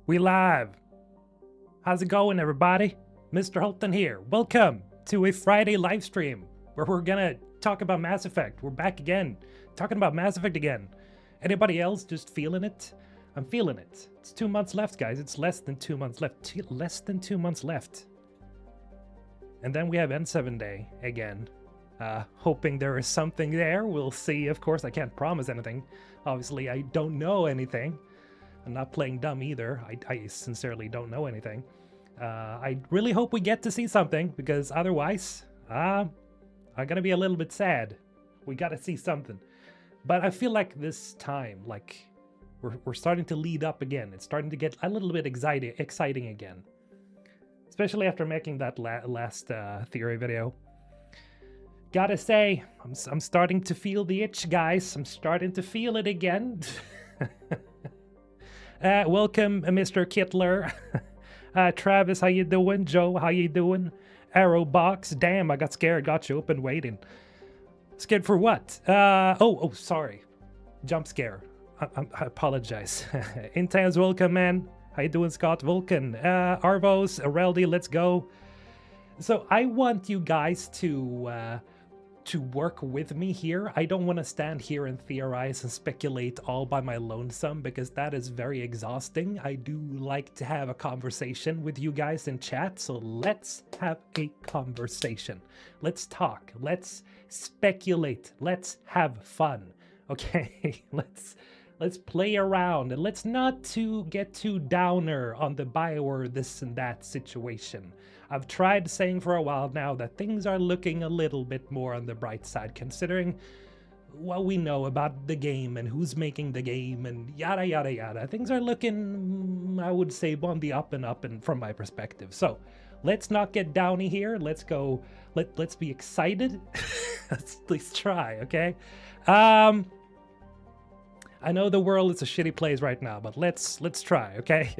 We live. How's it going, everybody? Mr. Holton here. Welcome to a Friday live stream where we're gonna talk about Mass Effect. We're back again, talking about Mass Effect again. Anybody else just feeling it? I'm feeling it. It's 2 months left, guys. It's less than 2 months left. Less than 2 months left. And then we have N7 Day again. Hoping there is something there. We'll see. Of course, I can't promise anything. Obviously, I don't know anything. I'm not playing dumb either. I sincerely don't know anything. I really hope we get to see something, because otherwise, I'm gonna be a little bit sad. We gotta see something. But I feel like this time, like, we're starting to lead up again. It's starting to get a little bit exciting again. Especially after making that last theory video. Gotta say, I'm starting to feel the itch, guys. I'm starting to feel it again. Welcome, Mr. Kittler. Travis, how you doing? Joe, how you doing? Arrowbox, damn, I got scared. Got you open waiting. Scared for what? Oh, sorry. Jump scare. I apologize. Intense, welcome, man. How you doing, Scott? Vulcan. Arvos, Areldi, let's go. So I want you guys to work with me here. I don't want to stand here and theorize and speculate all by my lonesome, because that is very exhausting. I do like to have a conversation with you guys in chat, so let's have a conversation. Let's talk. Let's speculate. Let's have fun. Okay, let's play around, and let's not get too downer on the Bioware this and that situation. I've tried saying for a while now that things are looking a little bit more on the bright side, considering what we know about the game and who's making the game and yada yada yada. Things are looking, I would say, on the up and from my perspective. So let's not get downy here. Let's go. Let's be excited. Let's at least try, okay? I know the world is a shitty place right now, but let's try, okay?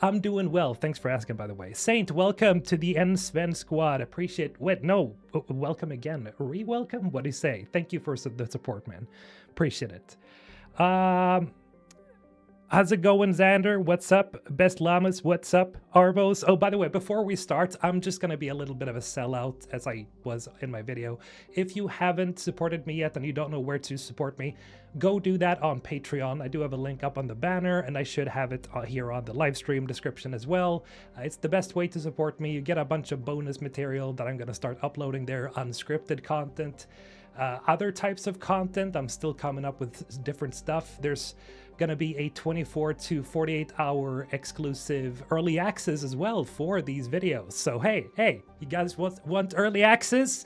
I'm doing well. Thanks for asking, by the way. Saint, welcome to the N-Sven squad. Appreciate... Wait, no. Welcome again. Re-welcome? What do you say? Thank you for the support, man. Appreciate it. How's it going, Xander? What's up? Best Llamas, what's up? Arvos. Oh, by the way, before we start, I'm just going to be a little bit of a sellout, as I was in my video. If you haven't supported me yet and you don't know where to support me, go do that on Patreon. I do have a link up on the banner, and I should have it here on the live stream description as well. It's the best way to support me. You get a bunch of bonus material that I'm going to start uploading there, unscripted content. Other types of content, I'm still coming up with different stuff. There's gonna be a 24 to 48 hour exclusive early access as well for these videos. So hey, you guys want early access?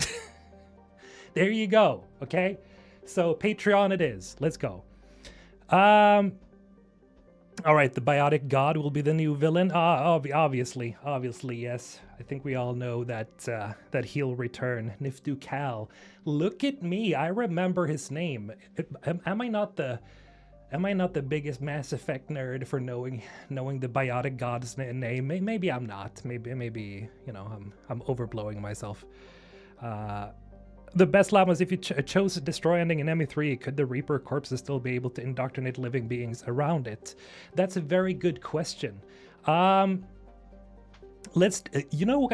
There you go, okay? So Patreon it is. Let's go. All right, the Biotic God will be the new villain. Obviously, yes. I think we all know that he'll return. Niftu Cal. Look at me. I remember his name. Am I not the biggest Mass Effect nerd for knowing the Biotic God's name? Maybe I'm not. Maybe you know, I'm overblowing myself. The best llamas, if you chose Destroy ending in ME3, could the Reaper corpses still be able to indoctrinate living beings around it? That's a very good question. Let's, you know,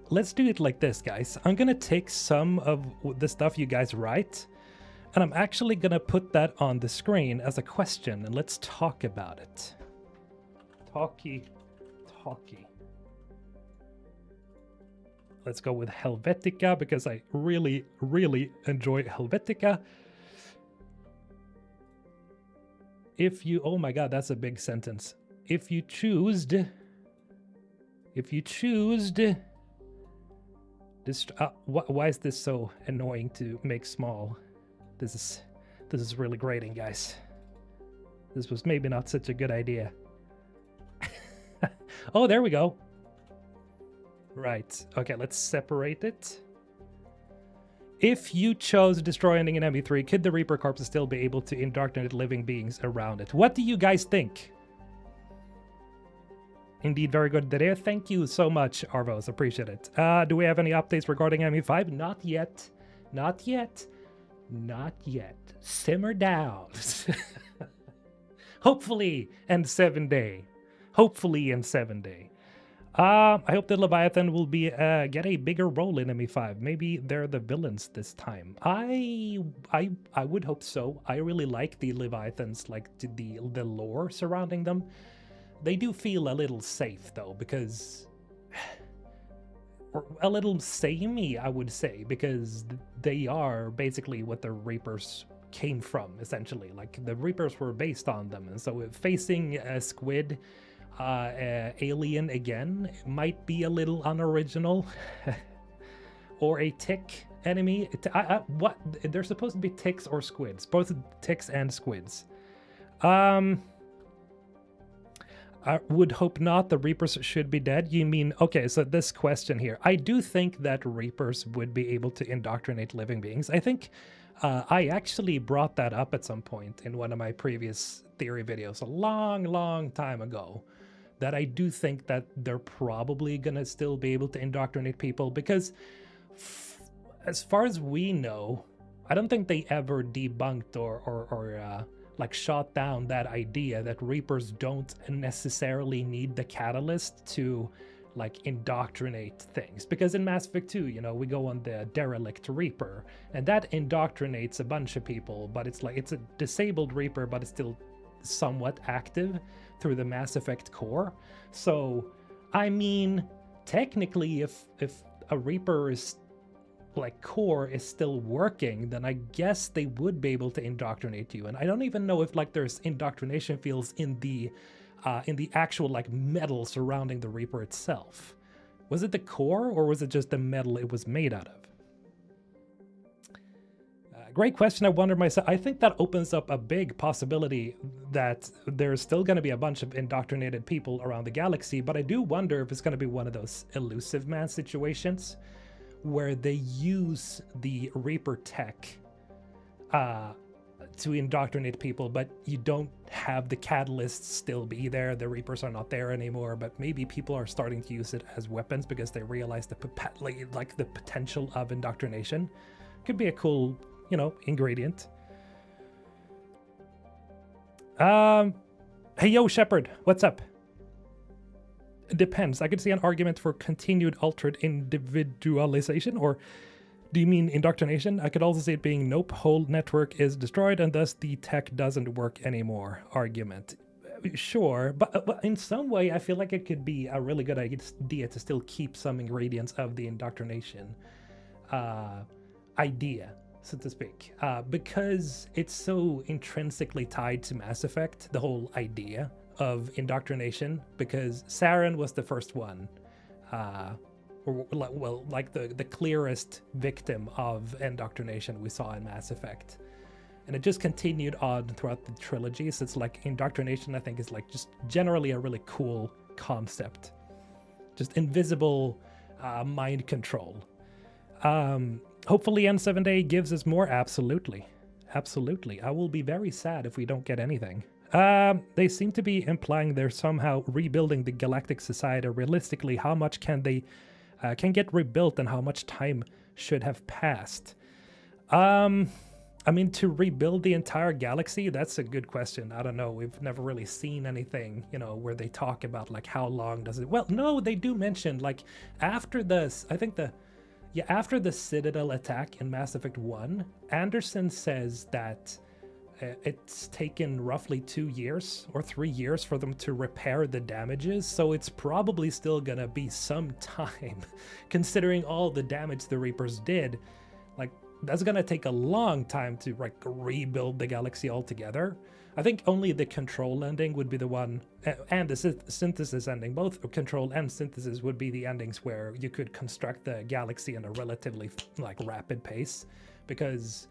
let's do it like this, guys. I'm gonna take some of the stuff you guys write, and I'm actually gonna put that on the screen as a question, and let's talk about it. Talky. Let's go with Helvetica, because I really, really enjoy Helvetica. If you... Oh my god, that's a big sentence. If you choose... why is this so annoying to make small? This is really grating, guys. This was maybe not such a good idea. Oh, there we go. Right. Okay, let's separate it. If you chose Destroy ending in ME3, could the Reaper corpses still be able to indoctrinate living beings around it? What do you guys think? Indeed, very good there. Thank you so much, Arvos. Appreciate it. Do we have any updates regarding ME5? Not yet. Not yet. Simmer down. Hopefully in 7 day. Hopefully in 7 day. I hope that Leviathan will be get a bigger role in ME5. Maybe they're the villains this time. I would hope so. I really like the Leviathans, like the lore surrounding them. They do feel a little safe though, because a little samey, I would say, because they are basically what the Reapers came from, essentially. Like the Reapers were based on them, and so facing a squid alien again might be a little unoriginal. Or a tick enemy. What? They're supposed to be ticks or squids, both ticks and squids. I would hope not. The Reapers should be dead. You mean, okay, so this question here. I do think that Reapers would be able to indoctrinate living beings. I think I actually brought that up at some point in one of my previous theory videos a long time ago, that I do think that they're probably gonna still be able to indoctrinate people, because as far as we know, I don't think they ever debunked or like shot down that idea that Reapers don't necessarily need the catalyst to like indoctrinate things. Because in Mass Effect 2, you know, we go on the derelict Reaper, and that indoctrinates a bunch of people, but it's like it's a disabled Reaper, but it's still somewhat active through the Mass Effect core. So I mean, technically if a Reaper is like core is still working, then I guess they would be able to indoctrinate you. And I don't even know if like there's indoctrination fields in the actual like metal surrounding the Reaper itself. Was it the core, or was it just the metal it was made out of? Great question. I wonder myself. I think that opens up a big possibility that there's still going to be a bunch of indoctrinated people around the galaxy, but I do wonder if it's going to be one of those elusive man situations where they use the Reaper tech to indoctrinate people, but you don't have the catalysts still be there. The Reapers are not there anymore, but maybe people are starting to use it as weapons because they realize the the potential of indoctrination. Could be a cool, you know, ingredient. Hey, yo, Shepard, what's up? It depends. I could see an argument for continued altered individualization, or do you mean indoctrination? I could also see it being nope, whole network is destroyed and thus the tech doesn't work anymore argument. Sure, but in some way I feel like it could be a really good idea to still keep some ingredients of the indoctrination idea, so to speak, because it's so intrinsically tied to Mass Effect, the whole idea of indoctrination, because Saren was the first one, like the clearest victim of indoctrination we saw in Mass Effect. And it just continued on throughout the trilogies. It's like indoctrination, I think, is like just generally a really cool concept. Just invisible mind control. Hopefully N7 Day gives us more. Absolutely. Absolutely. I will be very sad if we don't get anything. They seem to be implying they're somehow rebuilding the Galactic Society. Realistically, how much can they can get rebuilt and how much time should have passed? I mean, to rebuild the entire galaxy, that's a good question. I don't know. We've never really seen anything, you know, where they talk about like how long does it... Well, no, they do mention like after this, I think after the Citadel attack in Mass Effect 1, Anderson says that it's taken roughly 2 years or 3 years for them to repair the damages, so it's probably still gonna be some time, considering all the damage the Reapers did. Like, that's gonna take a long time to like rebuild the galaxy altogether. I think only the control ending would be the one, and the synthesis ending, both control and synthesis would be the endings where you could construct the galaxy in a relatively like rapid pace, because,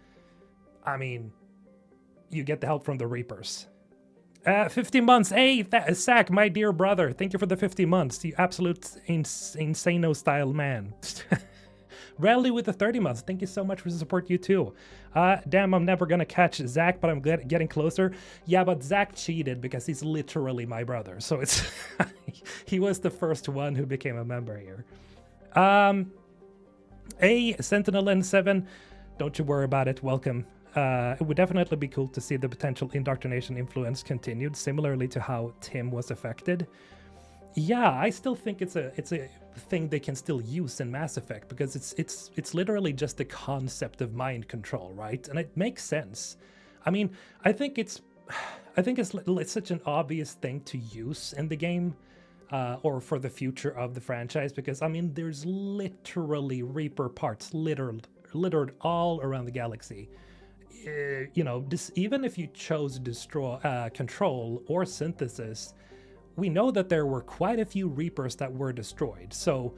I mean, you get the help from the Reapers. 50 months. Hey, Zach, my dear brother. Thank you for the 50 months. You absolute insano style man. Rally with the 30 months. Thank you so much for the support, you too. Damn, I'm never gonna catch Zach, but I'm getting closer. Yeah, but Zach cheated because he's literally my brother. So it's he was the first one who became a member here. Sentinel N7. Don't you worry about it. Welcome. It would definitely be cool to see the potential indoctrination influence continued, similarly to how Tim was affected. Yeah, I still think it's a thing they can still use in Mass Effect, because it's literally just the concept of mind control, right? And it makes sense. I mean, I think it's such an obvious thing to use in the game, or for the future of the franchise, because I mean, there's literally Reaper parts littered all around the galaxy. You know, even if you chose destroy, control, or synthesis, we know that there were quite a few Reapers that were destroyed. So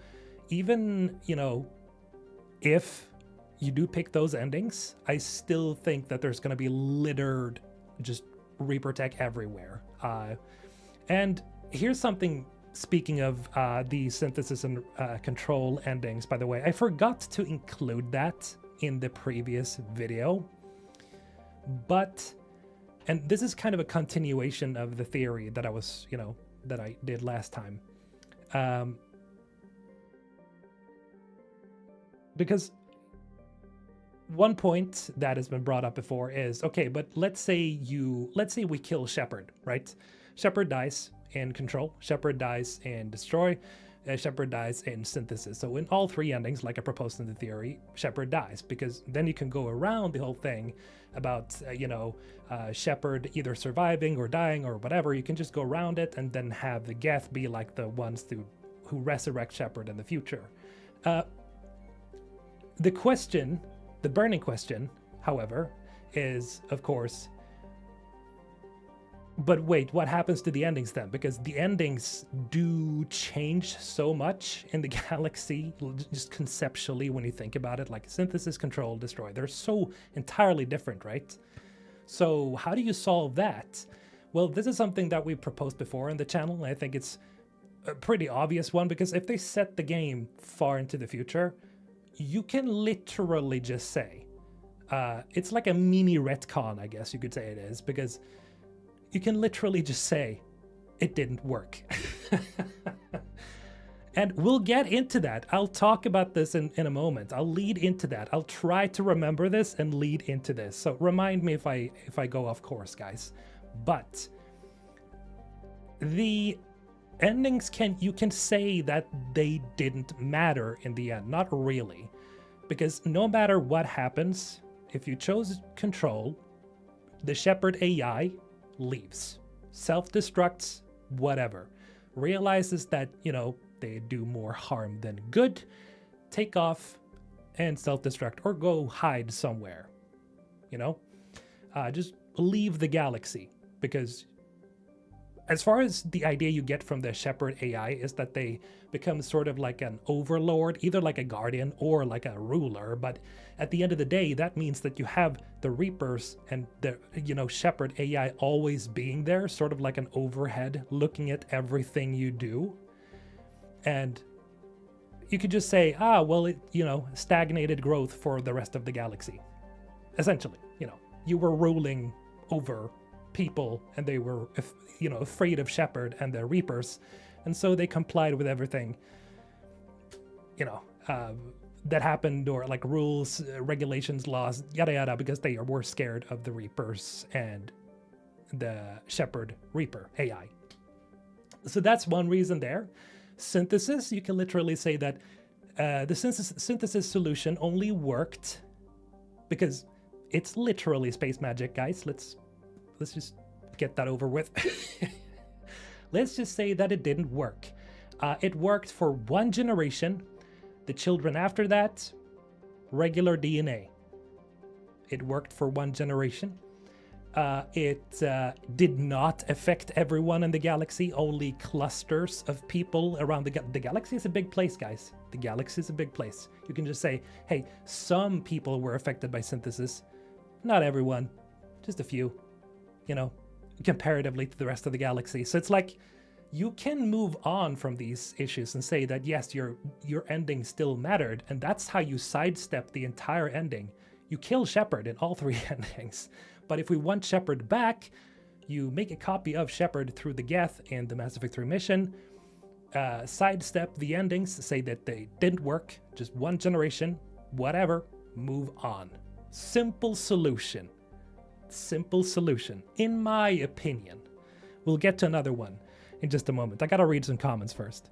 even, you know, if you do pick those endings, I still think that there's going to be littered just Reaper tech everywhere. And here's something, speaking of the synthesis and control endings, by the way, I forgot to include that in the previous video. But, and this is kind of a continuation of the theory that I was, you know, that I did last time. Because one point that has been brought up before is, okay, but let's say we kill Shepard, right? Shepard dies in control, Shepard dies in destroy, Shepard dies in synthesis. So in all three endings, like I proposed in the theory, Shepard dies, because then you can go around the whole thing about, Shepard either surviving or dying or whatever. You can just go around it and then have the Geth be like the ones who resurrect Shepard in the future. The question, the burning question, however, is, of course, but wait, what happens to the endings then? Because the endings do change so much in the galaxy, just conceptually, when you think about it, like synthesis, control, destroy. They're so entirely different, right? So how do you solve that? Well, this is something that we proposed before in the channel, and I think it's a pretty obvious one, because if they set the game far into the future, you can literally just say, it's like a mini retcon, I guess you could say it is, because you can literally just say, it didn't work. And we'll get into that. I'll talk about this in a moment. I'll lead into that. I'll try to remember this and lead into this. So remind me if I go off course, guys. But the endings you can say that they didn't matter in the end. Not really. Because no matter what happens, if you chose control, the Shepard AI leaves, self-destructs, whatever, realizes that, they do more harm than good, take off and self-destruct, or go hide somewhere, just leave the galaxy. Because as far as the idea you get from the Shepard AI is that they become sort of like an overlord, either like a guardian or like a ruler. But at the end of the day, that means that you have the Reapers and the, Shepard AI always being there, sort of like an overhead looking at everything you do. And you could just say, stagnated growth for the rest of the galaxy. Essentially, you were ruling over people and they were, afraid of Shepard and the Reapers. And so they complied with everything, that happened, or like rules, regulations, laws, yada yada, because they were scared of the Reapers and the Shepard Reaper AI. So that's one reason there. Synthesis, you can literally say that the synthesis solution only worked because it's literally space magic, guys. Let's just get that over with. Let's just say that it didn't work. It worked for one generation. The children after that, regular DNA. It worked for one generation. It did not affect everyone in the galaxy, only clusters of people around the galaxy is a big place, guys. The galaxy is a big place. You can just say, hey, some people were affected by synthesis. Not everyone, just a few, comparatively to the rest of the galaxy. So it's like, you can move on from these issues and say that, yes, your ending still mattered. And that's how you sidestep the entire ending. You kill Shepard in all three endings. But if we want Shepard back, you make a copy of Shepard through the Geth in the Mass Effect 3 mission, sidestep the endings, say that they didn't work, just one generation, whatever, move on. Simple solution. Simple solution, in my opinion. We'll get to another one in just a moment. I gotta read some comments first.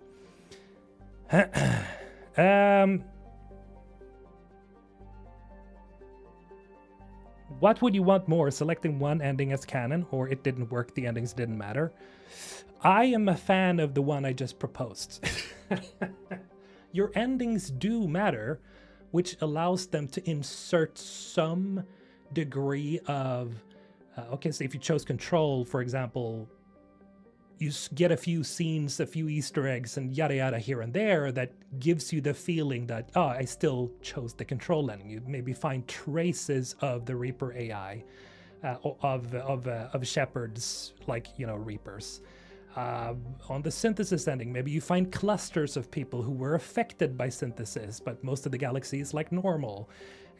What would you want more, selecting one ending as canon, or it didn't work, the endings didn't matter? I am a fan of the one I just proposed. Your endings do matter, which allows them to insert some degree of... okay, so if you chose control, for example, you get a few scenes, a few Easter eggs, and yada yada here and there that gives you the feeling that, oh, I still chose the control ending. You maybe find traces of the Reaper AI, of shepherds, like, you know, Reapers. On the synthesis ending, maybe you find clusters of people who were affected by synthesis, but most of the galaxy is like normal.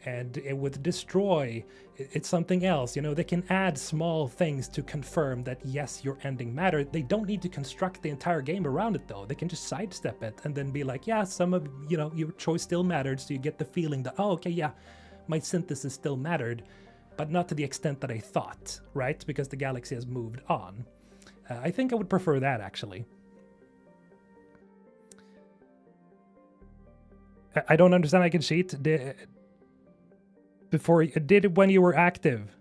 And with destroy, it's something else. You know, they can add small things to confirm that, yes, your ending mattered. They don't need to construct the entire game around it, though. They can just sidestep it and then be like, yeah, some of, you know, your choice still mattered. So you get the feeling that, oh, okay, yeah, my synthesis still mattered, but not to the extent that I thought, right? Because the galaxy has moved on. I think I would prefer that, actually. I don't understand. I can cheat. Before you did it when you were active,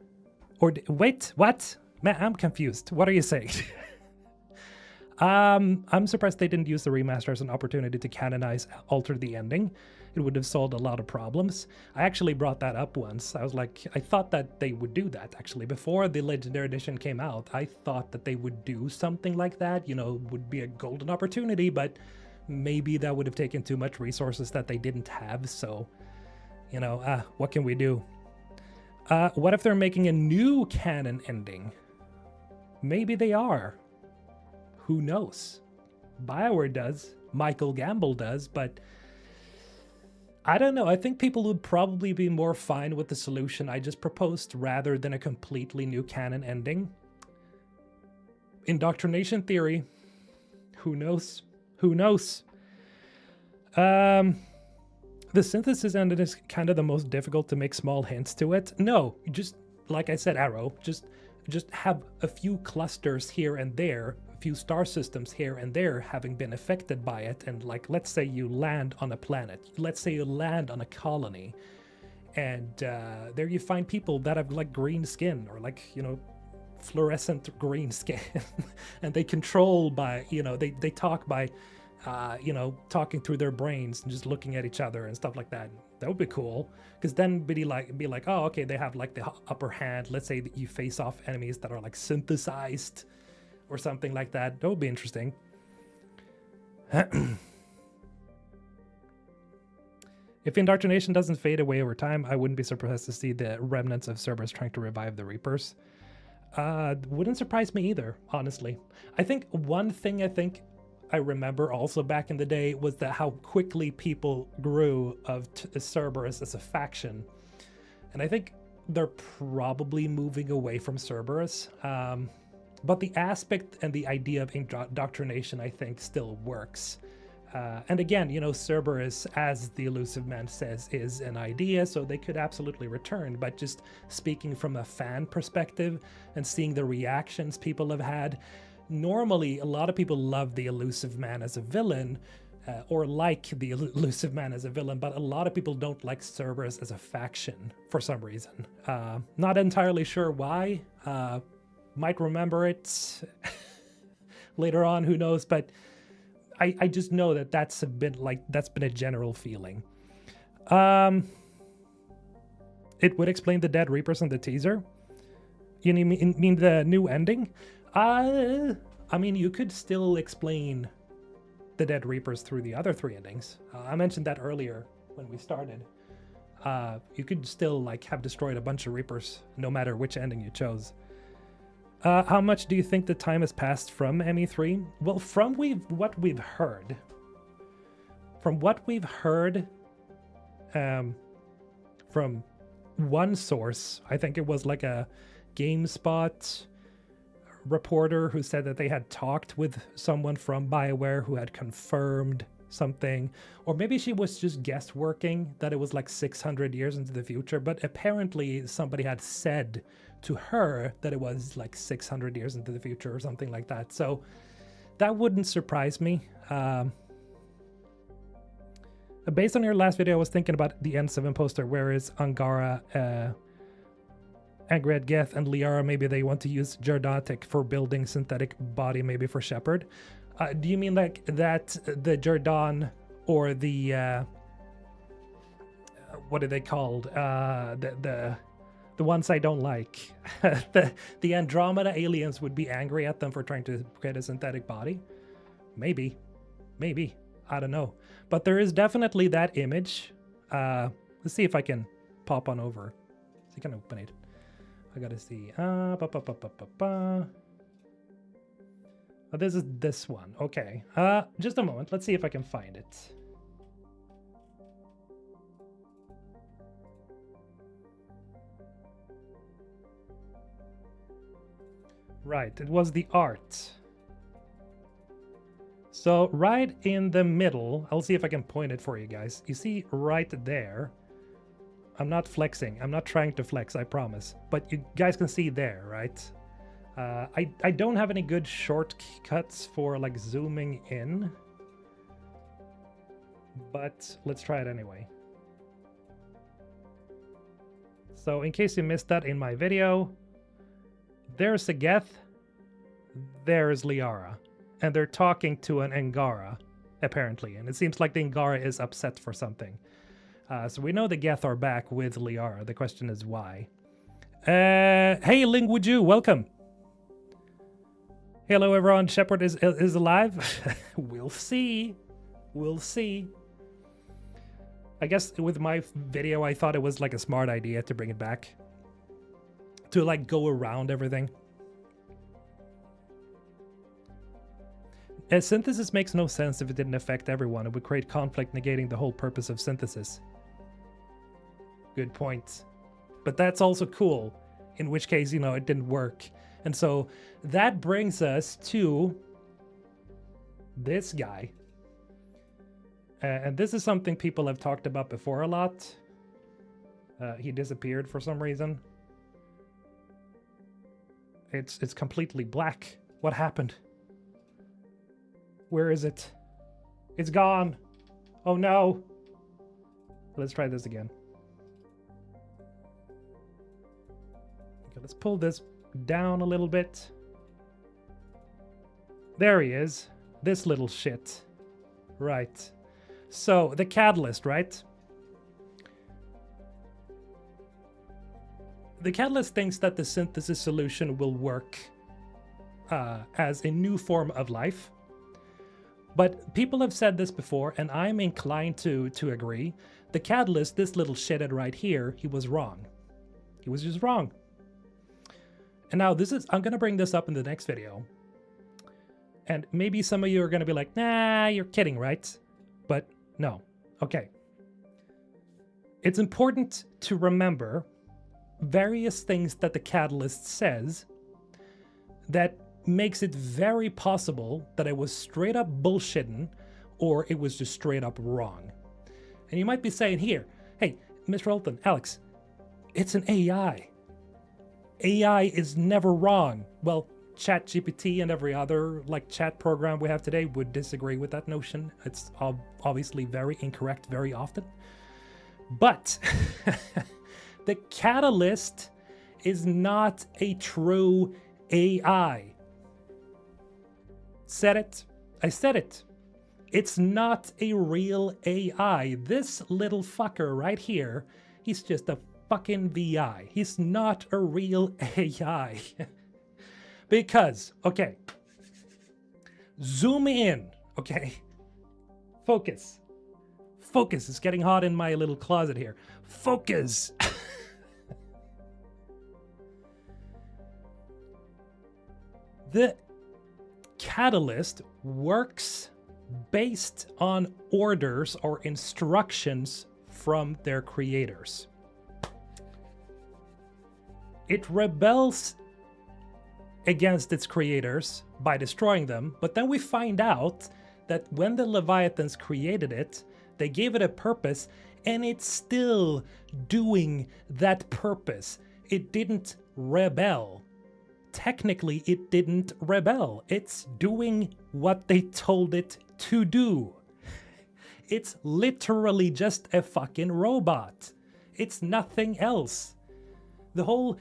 or wait, what? Man, I'm confused. What are you saying? I'm surprised they didn't use the remaster as an opportunity to canonize, alter the ending. It would have solved a lot of problems. I actually brought that up once. I was like, I thought that they would do that, actually. Before the Legendary Edition came out, I thought that they would do something like that, you know, would be a golden opportunity, but maybe that would have taken too much resources that they didn't have, so... You know, what can we do? What if they're making a new canon ending? Maybe they are. Who knows? BioWare does. Michael Gamble does, but... I don't know. I think people would probably be more fine with the solution I just proposed rather than a completely new canon ending. Indoctrination theory. Who knows? Who knows? The synthesis ending is kind of the most difficult to make small hints to it. No, just like I said, Arrow, just have a few clusters here and there, a few star systems here and there having been affected by it. And like, let's say you land on a planet, let's say you land on a colony, and there you find people that have like green skin or like, you know, fluorescent green skin, and they control by, you know, they talk by, you know, talking through their brains and just looking at each other and stuff like that. That would be cool, because then be like, oh, okay, they have like the upper hand. Let's say that you face off enemies that are like synthesized or something like that. That would be interesting. If indoctrination doesn't fade away over time, I wouldn't be surprised to see the remnants of Cerberus trying to revive the Reapers. Wouldn't surprise me either, honestly. I think one thing I remember also back in the day was that how quickly people grew of Cerberus as a faction. And I think they're probably moving away from Cerberus. But the aspect and the idea of indoctrination, I think, still works. And again, you know, Cerberus, as the Elusive Man says, is an idea, so they could absolutely return. But just speaking from a fan perspective and seeing the reactions people have had, normally, a lot of people love the Elusive Man as a villain, or like the Elusive Man as a villain, but a lot of people don't like Cerberus as a faction for some reason. Not entirely sure why. Might remember it later on, who knows, but I just know that that's been a general feeling. It would explain the Dead Reapers in the teaser. You mean the new ending? I mean, you could still explain the Dead Reapers through the other three endings. I mentioned that earlier when we started. You could still like have destroyed a bunch of Reapers no matter which ending you chose. How much do you think the time has passed from ME3? Well, from what we've heard, from one source, I think it was like a GameSpot reporter who said that they had talked with someone from BioWare who had confirmed something, or maybe she was just guessworking that it was like 600 years into the future, but apparently somebody had said to her that it was like 600 years into the future or something like that. So that wouldn't surprise me. Based on your last video, I was thinking about the N7 poster, where is Angara, Angred Geth, and Liara. Maybe they want to use Jordatic for building synthetic body, maybe for Shepard. Do you mean like that the Jordan or the what are they called? The ones I don't like. the Andromeda aliens would be angry at them for trying to create a synthetic body? Maybe. I don't know. But there is definitely that image. Let's see if I can pop on over. So you can open it. I gotta see. Oh, this is this one. Okay. Just a moment. Let's see if I can find it. Right, it was the art. So right in the middle, I'll see if I can point it for you guys. You see right there. I'm not flexing. I'm not trying to flex, I promise. But you guys can see there, right? I don't have any good shortcuts for like zooming in. But let's try it anyway. So in case you missed that in my video, there's a Geth, there's Liara. And they're talking to an Angara, apparently. And it seems like the Angara is upset for something. So we know the Geth are back with Liara. The question is why. Hey, Lingwuju, welcome. Hello, everyone. Shepard is alive. We'll see. We'll see. I guess with my video, I thought it was like a smart idea to bring it back. To like go around everything. Synthesis makes no sense if it didn't affect everyone. It would create conflict, negating the whole purpose of synthesis. Good point. But that's also cool. In which case, you know, it didn't work. And so that brings us to this guy. And this is something people have talked about before a lot. He disappeared for some reason. It's completely black. What happened? Where is it? It's gone. Oh no. Let's try this again. Okay, let's pull this down a little bit. There he is. This little shit. Right. So, the catalyst, right? The catalyst thinks that the synthesis solution will work as a new form of life. But people have said this before, and I'm inclined to agree. The catalyst, this little shithead right here, he was wrong. He was just wrong. And now I'm going to bring this up in the next video. And maybe some of you are going to be like, nah, you're kidding, right? But no. Okay. It's important to remember various things that the catalyst says that makes it very possible that it was straight up bullshitting or it was just straight up wrong. And you might be saying here, hey, Mr. Olton, Alex, it's an AI. AI is never wrong. Well, ChatGPT and every other like chat program we have today would disagree with that notion. It's obviously very incorrect very often. But the catalyst is not a true AI. Said it. I said it. It's not a real AI. This little fucker right here, he's just a fucking VI. He's not a real AI. Because, okay, zoom in, okay? Focus. Focus. It's getting hot in my little closet here. Focus. The catalyst works based on orders or instructions from their creators. It rebels against its creators by destroying them, but then we find out that when the Leviathans created it, they gave it a purpose, and it's still doing that purpose. It didn't rebel. Technically, it didn't rebel. It's doing what they told it to do. It's literally just a fucking robot. It's nothing else. The whole,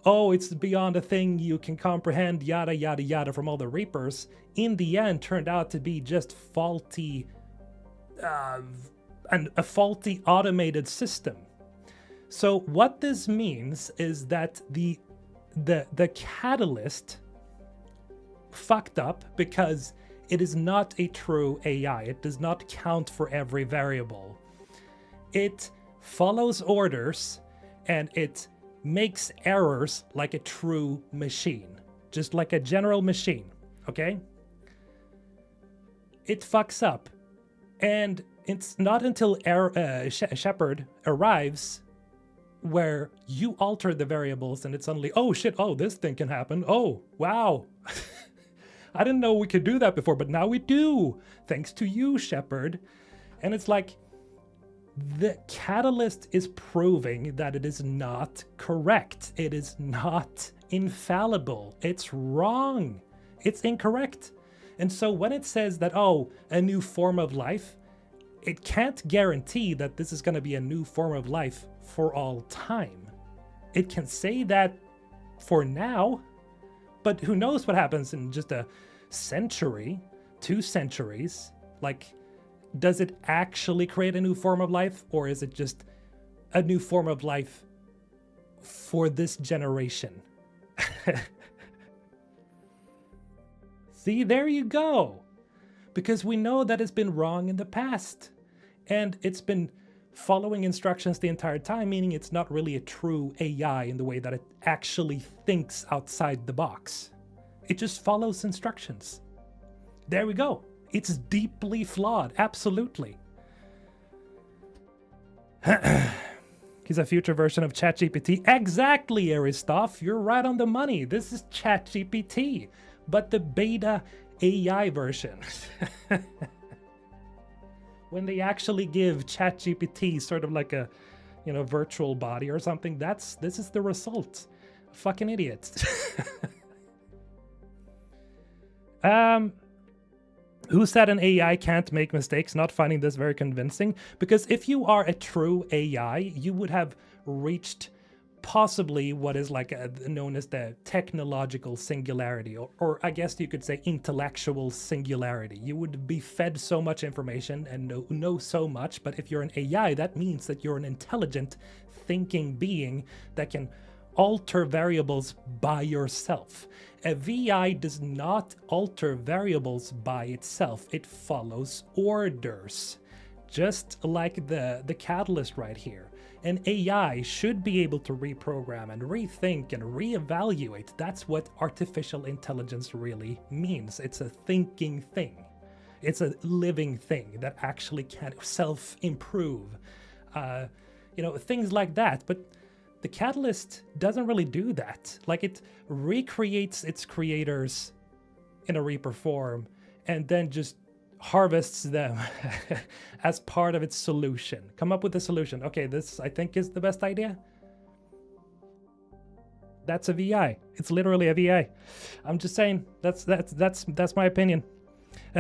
oh, it's beyond a thing you can comprehend, yada, yada, yada, from all the Reapers, in the end turned out to be just faulty, a faulty automated system. So what this means is that the catalyst fucked up because it is not a true AI. It does not count for every variable. It follows orders and it makes errors like a true machine, just like a general machine, okay? It fucks up, and it's not until Shepard arrives where you alter the variables and it's suddenly, oh shit, oh, this thing can happen, oh, wow. I didn't know we could do that before, but now we do, thanks to you, Shepard. And it's like, the catalyst is proving that it is not correct. It is not infallible. It's wrong. It's incorrect. And so when it says that, oh, a new form of life, it can't guarantee that this is going to be a new form of life for all time. It can say that for now, but who knows what happens in just a century, 2 centuries, like, does it actually create a new form of life, or is it just a new form of life for this generation? See, there you go. Because we know that it's been wrong in the past, and it's been following instructions the entire time, meaning it's not really a true AI in the way that it actually thinks outside the box. It just follows instructions. There we go. It's deeply flawed, absolutely. He's a future version of ChatGPT. Exactly, Aristoph, you're right on the money. This is ChatGPT, but the beta AI version. When they actually give ChatGPT sort of like a, virtual body or something, this is the result. Fucking idiots. Who said an AI can't make mistakes? Not finding this very convincing. Because if you are a true AI, you would have reached possibly what is like known as the technological singularity, or I guess you could say intellectual singularity. You would be fed so much information and know so much, but if you're an AI, that means that you're an intelligent, thinking being that can alter variables by yourself. A VI does not alter variables by itself. It follows orders. Just like the catalyst right here. An AI should be able to reprogram and rethink and reevaluate. That's what artificial intelligence really means. It's a thinking thing. It's a living thing that actually can self-improve. Things like that. But the catalyst doesn't really do that. Like, it recreates its creators in a Reaper form and then just harvests them as part of its solution. Come up with a solution. Okay, this I think is the best idea. That's a VI. It's literally a VI. I'm just saying, that's my opinion.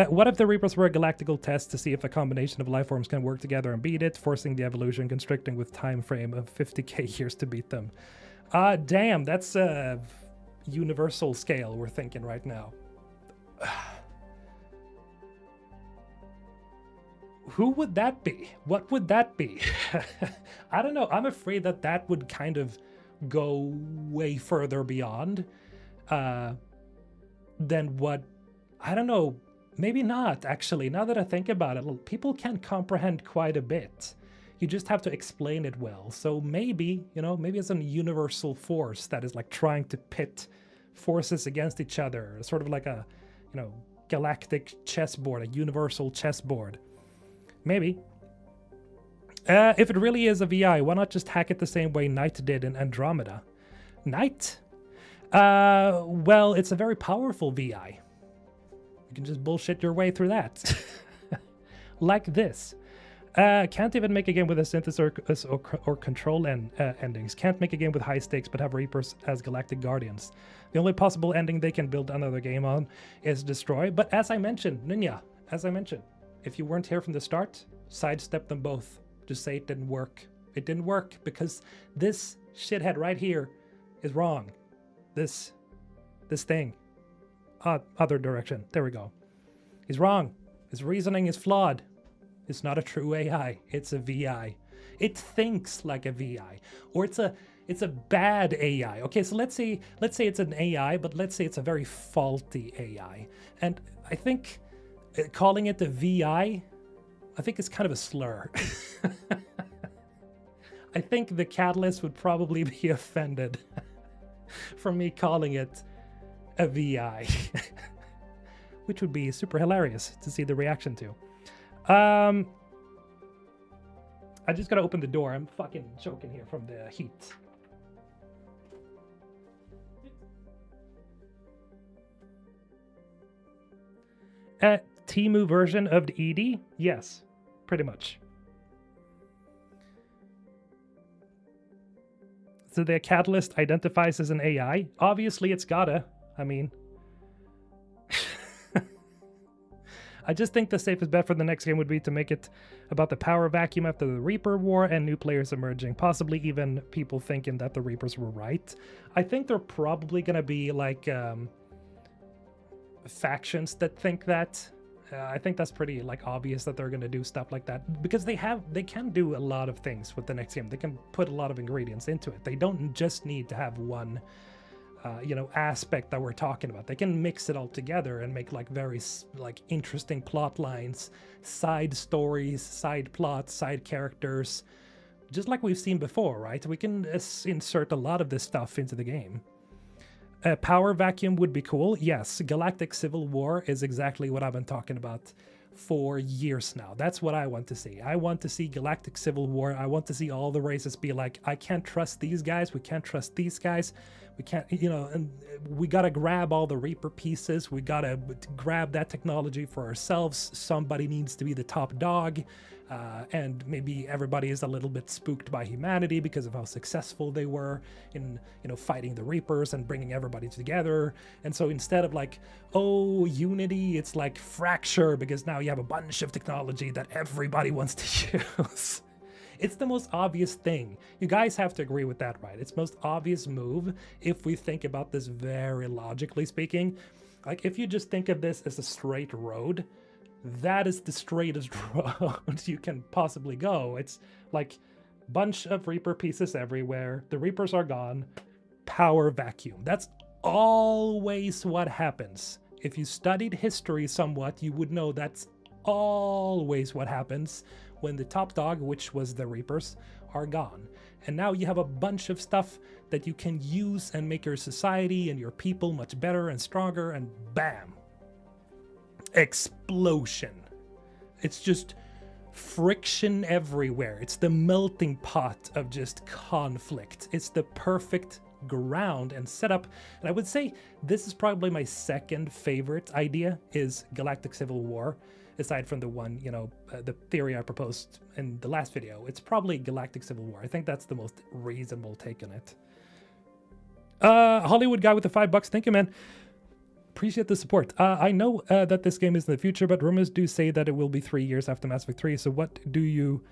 What if the Reapers were a galactical test to see if a combination of life forms can work together and beat it, forcing the evolution, constricting with time frame of 50k years to beat them? Damn, that's a universal scale we're thinking right now. Who would that be? What would that be? I don't know. I'm afraid that would kind of go way further beyond than what, I don't know, maybe not, actually. Now that I think about it, people can comprehend quite a bit. You just have to explain it well. So maybe, maybe it's a universal force that is like trying to pit forces against each other, sort of like a, galactic chessboard, a universal chessboard. Maybe. If it really is a VI, why not just hack it the same way Knight did in Andromeda? Knight? Well, it's a very powerful VI. You can just bullshit your way through that. Like this. Can't even make a game with a synthesis or control endings. Can't make a game with high stakes but have Reapers as galactic guardians. The only possible ending they can build another game on is destroy. But as I mentioned, Ninja, as I mentioned, if you weren't here from the start, sidestep them both. Just say it didn't work. It didn't work because this shithead right here is wrong. This thing. Other direction. There we go. He's wrong. His reasoning is flawed. It's not a true AI. It's a VI. It thinks like a VI, or it's a bad AI. Okay, so let's say it's an AI, but let's say it's a very faulty AI. And I think calling it a VI, I think it's kind of a slur. I think the Catalyst would probably be offended from me calling it a VI, which would be super hilarious to see the reaction to. I just gotta open the door. I'm fucking choking here from the heat. Temu version of the ED? Yes, pretty much. So the Catalyst identifies as an AI? Obviously it's gotta. I mean... I just think the safest bet for the next game would be to make it about the power vacuum after the Reaper War and new players emerging, possibly even people thinking that the Reapers were right. I think they're probably going to be like factions that think that. I think that's pretty like obvious that they're going to do stuff like that because they can do a lot of things with the next game. They can put a lot of ingredients into it. They don't just need to have one aspect that we're talking about. They can mix it all together and make like very like interesting plot lines, side stories, side plots, side characters, just like we've seen before, right? We can insert a lot of this stuff into the game. Power vacuum would be cool. Yes, Galactic Civil War is exactly what I've been talking about for years now. That's what I want to see. I want to see Galactic Civil War. I want to see all the races be like, I can't trust these guys. We can't trust these guys. We can't, and we got to grab all the Reaper pieces. We got to grab that technology for ourselves. Somebody needs to be the top dog. And maybe everybody is a little bit spooked by humanity because of how successful they were in, fighting the Reapers and bringing everybody together. And so instead of like, oh, unity, it's like fracture because now you have a bunch of technology that everybody wants to use. It's the most obvious thing. You guys have to agree with that, right? It's most obvious move if we think about this very logically speaking. Like if you just think of this as a straight road, that is the straightest road you can possibly go. It's like bunch of Reaper pieces everywhere. The Reapers are gone. Power vacuum. That's always what happens. If you studied history somewhat, you would know that's always what happens when the top dog, which was the Reapers, are gone. And now you have a bunch of stuff that you can use and make your society and your people much better and stronger, and bam. Explosion. It's just friction everywhere. It's the melting pot of just conflict. It's the perfect ground and setup. And I would say this is probably my second favorite idea is Galactic Civil War. Aside from the one, the theory I proposed in the last video, it's probably Galactic Civil War. I think that's the most reasonable take on it. Hollywood guy with the $5. Thank you, man. Appreciate the support. I know that this game is in the future, but rumors do say that it will be 3 years after Mass Effect 3. So what do you...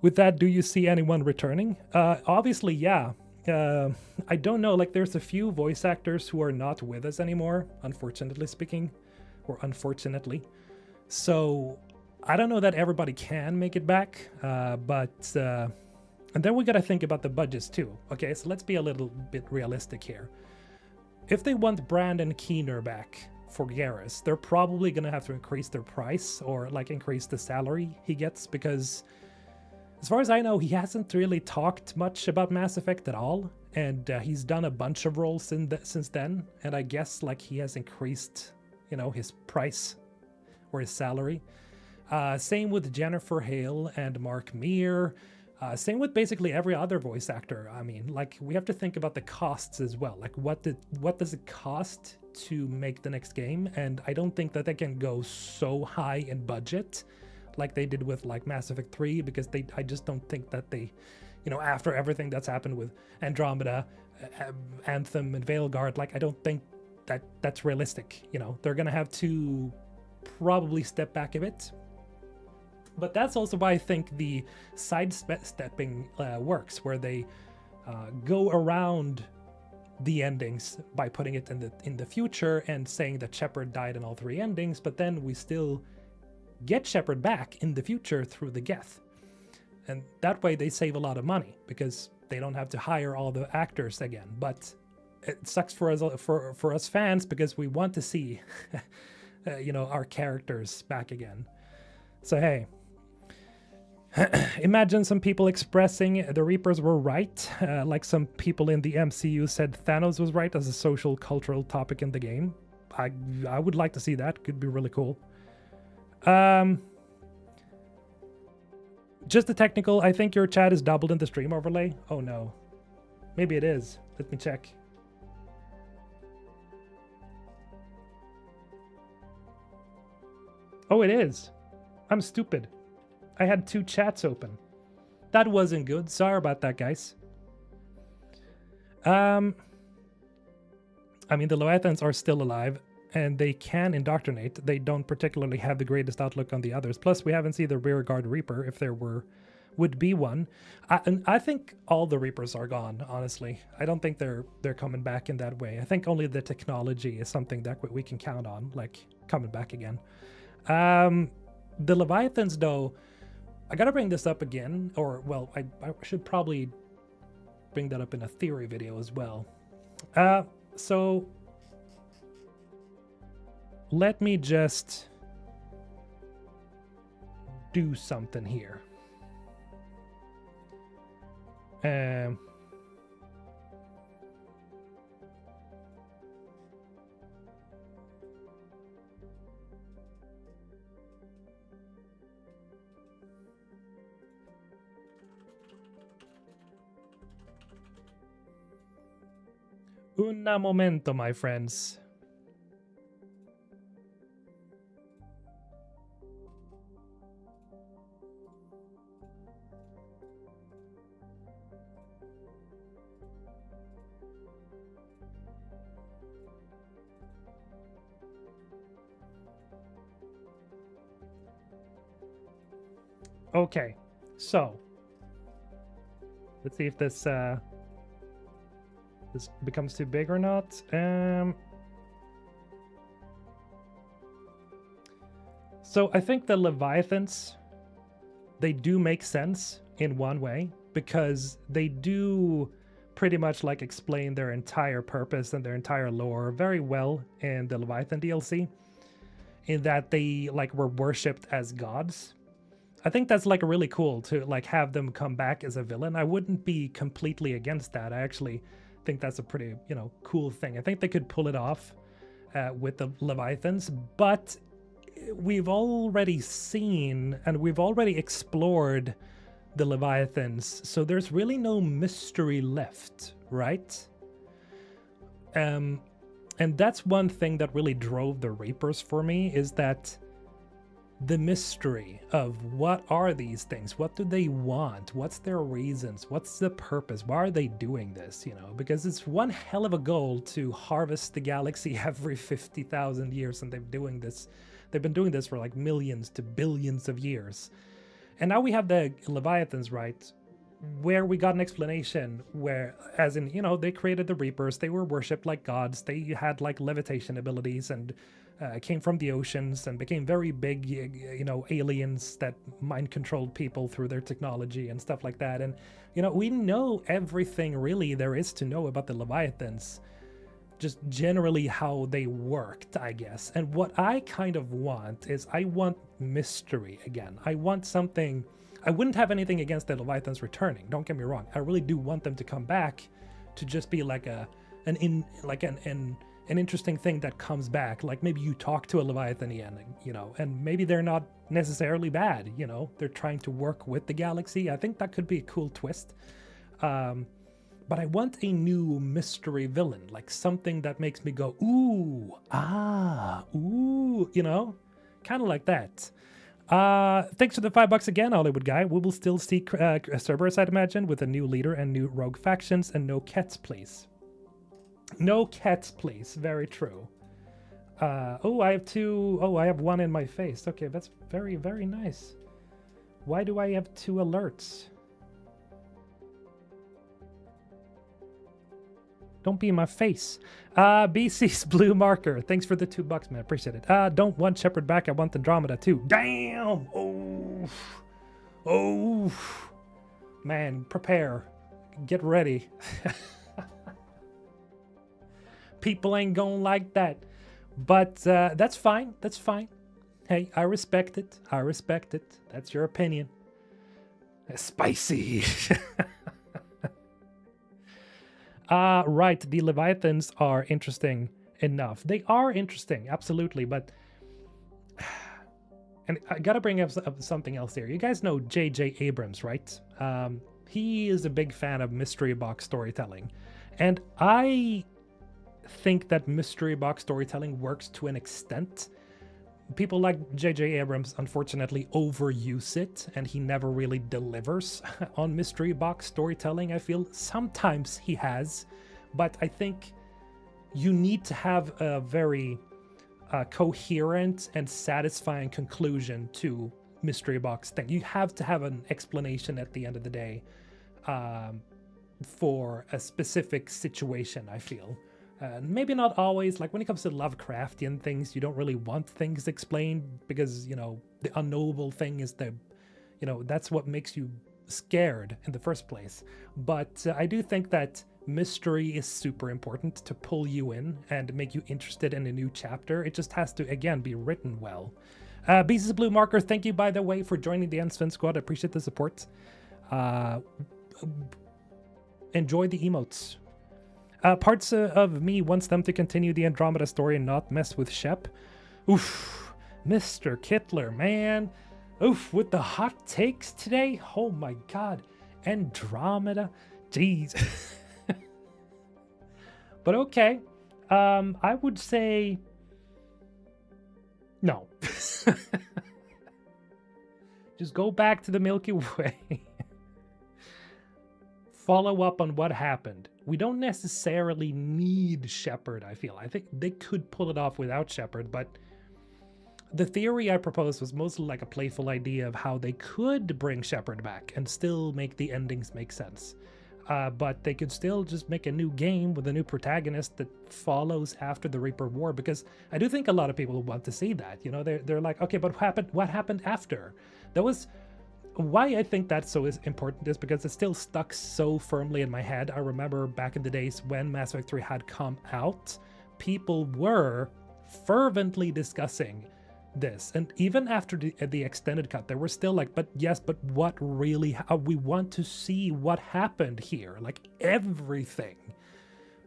With that, do you see anyone returning? Obviously, yeah. I don't know. Like, there's a few voice actors who are not with us anymore, unfortunately speaking. Or unfortunately. So I don't know that everybody can make it back, but and then we got to think about the budgets too. Okay, so let's be a little bit realistic here. If they want Brandon Keener back for Garrus, they're probably going to have to increase their price or like increase the salary he gets, because as far as I know, he hasn't really talked much about Mass Effect at all, and he's done a bunch of roles since then, and I guess like he has increased, his price or his salary. Same with Jennifer Hale and Mark Meer. Same with basically every other voice actor. I mean, like, we have to think about the costs as well. Like, what does it cost to make the next game, and I don't think that they can go so high in budget like they did with like Mass Effect 3, because I just don't think that they, after everything that's happened with Andromeda, Anthem, and Veilguard, like I don't think that that's realistic. They're gonna have to probably step back a bit. But that's also why I think the sidestepping works, where they go around the endings by putting it in the future and saying that Shepard died in all 3 endings, but then we still get Shepard back in the future through the Geth. And that way they save a lot of money because they don't have to hire all the actors again. But it sucks for us fans because we want to see our characters back again. So hey, imagine some people expressing the Reapers were right, like some people in the MCU said Thanos was right as a social cultural topic in the game. I would like to see that. Could be really cool. Just the technical, I think your chat is doubled in the stream overlay. Oh no. Maybe it is. Let me check. Oh, it is. I'm stupid. I had 2 chats open. That wasn't good. Sorry about that, guys. I mean, the Leviathans are still alive, and they can indoctrinate. They don't particularly have the greatest outlook on the others. Plus, we haven't seen the Rearguard Reaper, if there would be one. I think all the Reapers are gone, honestly. I don't think they're coming back in that way. I think only the technology is something that we can count on, like coming back again. The Leviathans, though, I gotta bring this up again, or, well, I should probably bring that up in a theory video as well. So let me just do something here. Un momento, my friends. Okay, so let's see if this becomes too big or not. So I think the Leviathans, they do make sense in one way, because they do pretty much like explain their entire purpose and their entire lore very well in the Leviathan DLC, in that they like were worshipped as gods. I think that's like really cool to like have them come back as a villain. I wouldn't be completely against that. I actually think that's a pretty, cool thing. I think they could pull it off with the Leviathans, but we've already seen and we've already explored the Leviathans, so there's really no mystery left, right? And that's one thing that really drove the Reapers for me, is that the mystery of what are these things? What do they want? What's their reasons? What's the purpose? Why are they doing this? Because it's one hell of a goal to harvest the galaxy every 50,000 years, and they've been doing this for like millions to billions of years. And now we have the Leviathans, right? Where we got an explanation where, as in, they created the Reapers, they were worshipped like gods, they had like levitation abilities and came from the oceans and became very big, aliens that mind-controlled people through their technology and stuff like that. And, we know everything really there is to know about the Leviathans, just generally how they worked, I guess. And what I kind of want is, I want mystery again. I want something. I wouldn't have anything against the Leviathans returning, don't get me wrong. I really do want them to come back to just be like an interesting thing that comes back. Like maybe you talk to a Leviathan again, and maybe they're not necessarily bad, they're trying to work with the galaxy. I think that could be a cool twist. but I want a new mystery villain, like something that makes me go, ooh, ah, ooh, you know? Kind of like that. Thanks for the $5 again, Hollywood guy. We will still see Cerberus, I'd imagine, with a new leader and new rogue factions, and no Kets, please. No Kets, please. Very true. Oh, I have two. Oh, I have one in my face. Okay, that's very, very nice. Why do I have 2 alerts? Don't be in my face. BC's blue marker. Thanks for the $2, man. Appreciate it. Don't want Shepard back. I want Andromeda too. Damn. Oh. Oh. Man, prepare. Get ready. People ain't gonna like that. But that's fine. That's fine. Hey, I respect it. I respect it. That's your opinion. Spicy. Right, the Leviathans are interesting enough. They are interesting, absolutely, but... And I gotta bring up something else here. You guys know J.J. Abrams, right? He is a big fan of mystery box storytelling. And I think that mystery box storytelling works to an extent. People like J.J. Abrams unfortunately overuse it, and he never really delivers on mystery box storytelling, I feel. Sometimes he has, but I think you need to have a very coherent and satisfying conclusion to mystery box thing. You have to have an explanation at the end of the day for a specific situation, I feel. Maybe not always, like when it comes to Lovecraftian things, you don't really want things explained because, you know, the unknowable thing is the, you know, that's what makes you scared in the first place. But I do think that mystery is super important to pull you in and make you interested in a new chapter. It just has to, again, be written well. Beast Blue Marker, thank you, by the way, for joining the Ensven Squad. I appreciate the support. Enjoy the emotes. Parts of me wants them to continue the Andromeda story and not mess with Shep. Oof, Mr. Kittler, man. Oof, with the hot takes today. Oh my god. Andromeda. Jeez. But okay. I would say no. Just go back to the Milky Way. Follow up on what happened. We don't necessarily need Shepard, I feel. I think they could pull it off without Shepard, but the theory I proposed was mostly like a playful idea of how they could bring Shepard back and still make the endings make sense. But they could still just make a new game with a new protagonist that follows after the Reaper War, because I do think a lot of people want to see that. You know, they're like, okay, but what happened after? That was... Why I think that's so important is because it's still stuck so firmly in my head. I remember back in the days when Mass Effect 3 had come out, people were fervently discussing this. And even after the extended cut, they were still like, but yes, but what really, we want to see what happened here, like everything.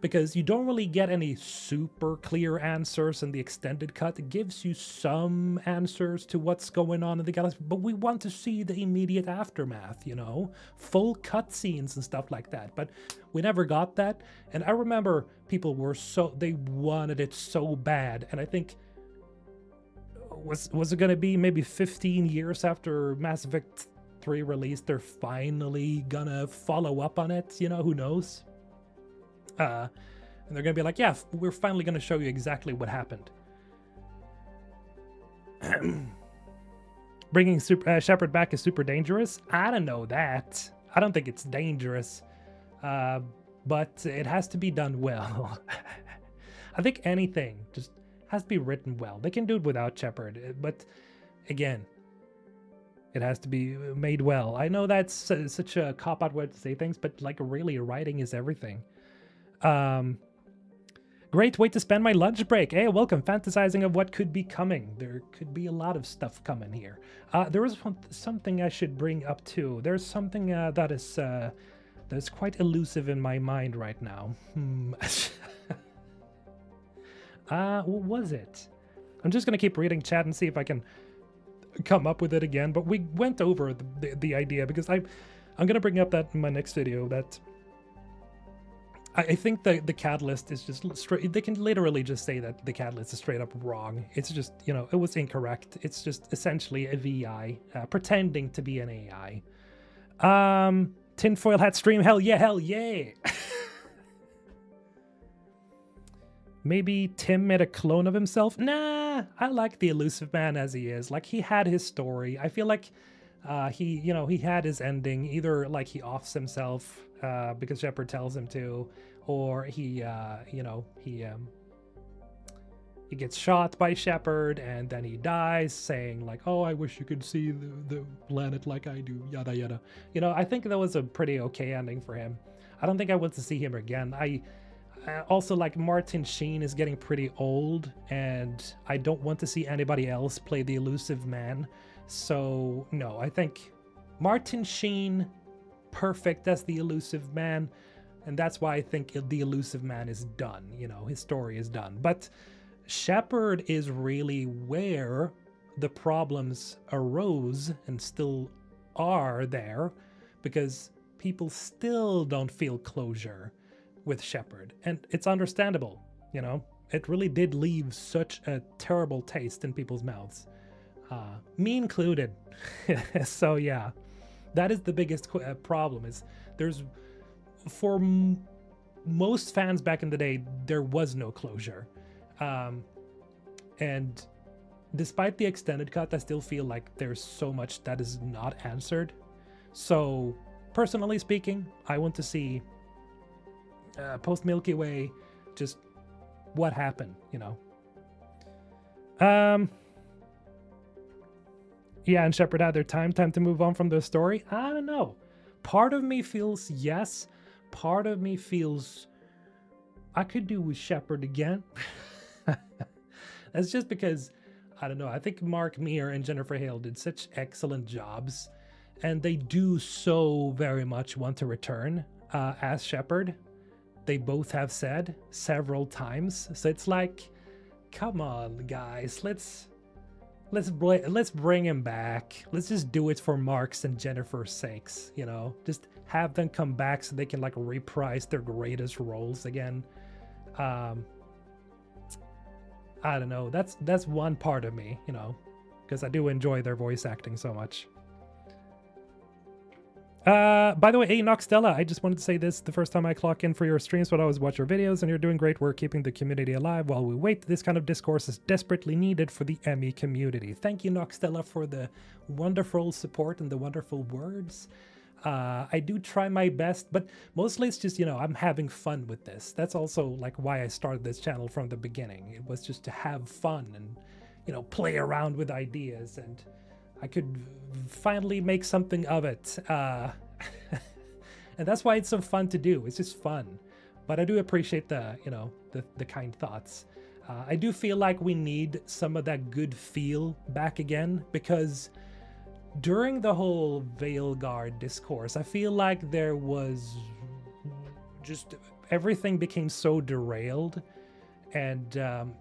Because you don't really get any super clear answers in the extended cut. It gives you some answers to what's going on in the galaxy, but we want to see the immediate aftermath, you know? Full cutscenes and stuff like that, but we never got that. And I remember people were they wanted it so bad, and I think, was it gonna be maybe 15 years after Mass Effect 3 released, they're finally gonna follow up on it, you know, who knows? And they're gonna be like, yeah, we're finally gonna show you exactly what happened. Bringing Shepard back is super dangerous. I don't know that. I don't think it's dangerous, but it has to be done well. I think anything just has to be written well. They can do it without Shepard, but again, it has to be made well. I know that's such a cop-out way to say things, but like really, writing is everything. Great way to spend my lunch break. Hey, welcome. Fantasizing of what could be coming. There could be a lot of stuff coming here. There was something I should bring up too. There's something that's quite elusive in my mind right now. What was it? I'm just gonna keep reading chat and see if I can come up with it again. But we went over the idea because I'm gonna bring up that in my next video that I think the catalyst is just straight. They can literally just say that the catalyst is straight up wrong. It's just, you know, it was incorrect. It's just essentially a VI pretending to be an AI. Tinfoil hat stream. Hell yeah, hell yeah. Maybe Tim made a clone of himself. Nah, I like the elusive man as he is. Like, he had his story. I feel like he had his ending. Either like he offs himself because Shepard tells him to, or he gets shot by Shepard and then he dies, saying like, "Oh, I wish you could see the planet like I do." Yada yada. You know, I think that was a pretty okay ending for him. I don't think I want to see him again. I also, like, Martin Sheen is getting pretty old, and I don't want to see anybody else play the elusive man. So no, I think Martin Sheen, perfect as the elusive man, and that's why I think the elusive man is done. You know, his story is done. But Shepard is really where the problems arose and still are there, because people still don't feel closure with Shepard, and it's understandable. You know, it really did leave such a terrible taste in people's mouths, me included. So yeah, that is the biggest problem. Is there's for most fans back in the day, there was no closure, and despite the extended cut, I still feel like there's so much that is not answered. So personally speaking, I want to see post Milky Way, just what happened, you know. Yeah, and Shepard had their time to move on from the story. I don't know. Part of me feels yes. Part of me feels I could do with Shepard again. That's just because, I don't know, I think Mark Meir and Jennifer Hale did such excellent jobs, and they do so very much want to return as Shepard. They both have said several times. So it's like, come on, guys, let's bring him back. Let's just do it for Mark's and Jennifer's sakes, you know. Just have them come back so they can like reprise their greatest roles again. I don't know. That's one part of me, you know, because I do enjoy their voice acting so much. By the way, hey Noxtella, I just wanted to say this the first time I clock in for your streams, but I always watch your videos, and you're doing great work keeping the community alive while we wait. This kind of discourse is desperately needed for the Emmy community. Thank you, Noxtella, for the wonderful support and the wonderful words. I do try my best, but mostly it's just, you know, I'm having fun with this. That's also like why I started this channel from the beginning. It was just to have fun and, you know, play around with ideas, and I could finally make something of it. And that's why it's so fun to do. It's just fun. But I do appreciate the, you know, the kind thoughts. I do feel like we need some of that good feel back again, because during the whole Veilguard discourse, I feel like there was just everything became so derailed, and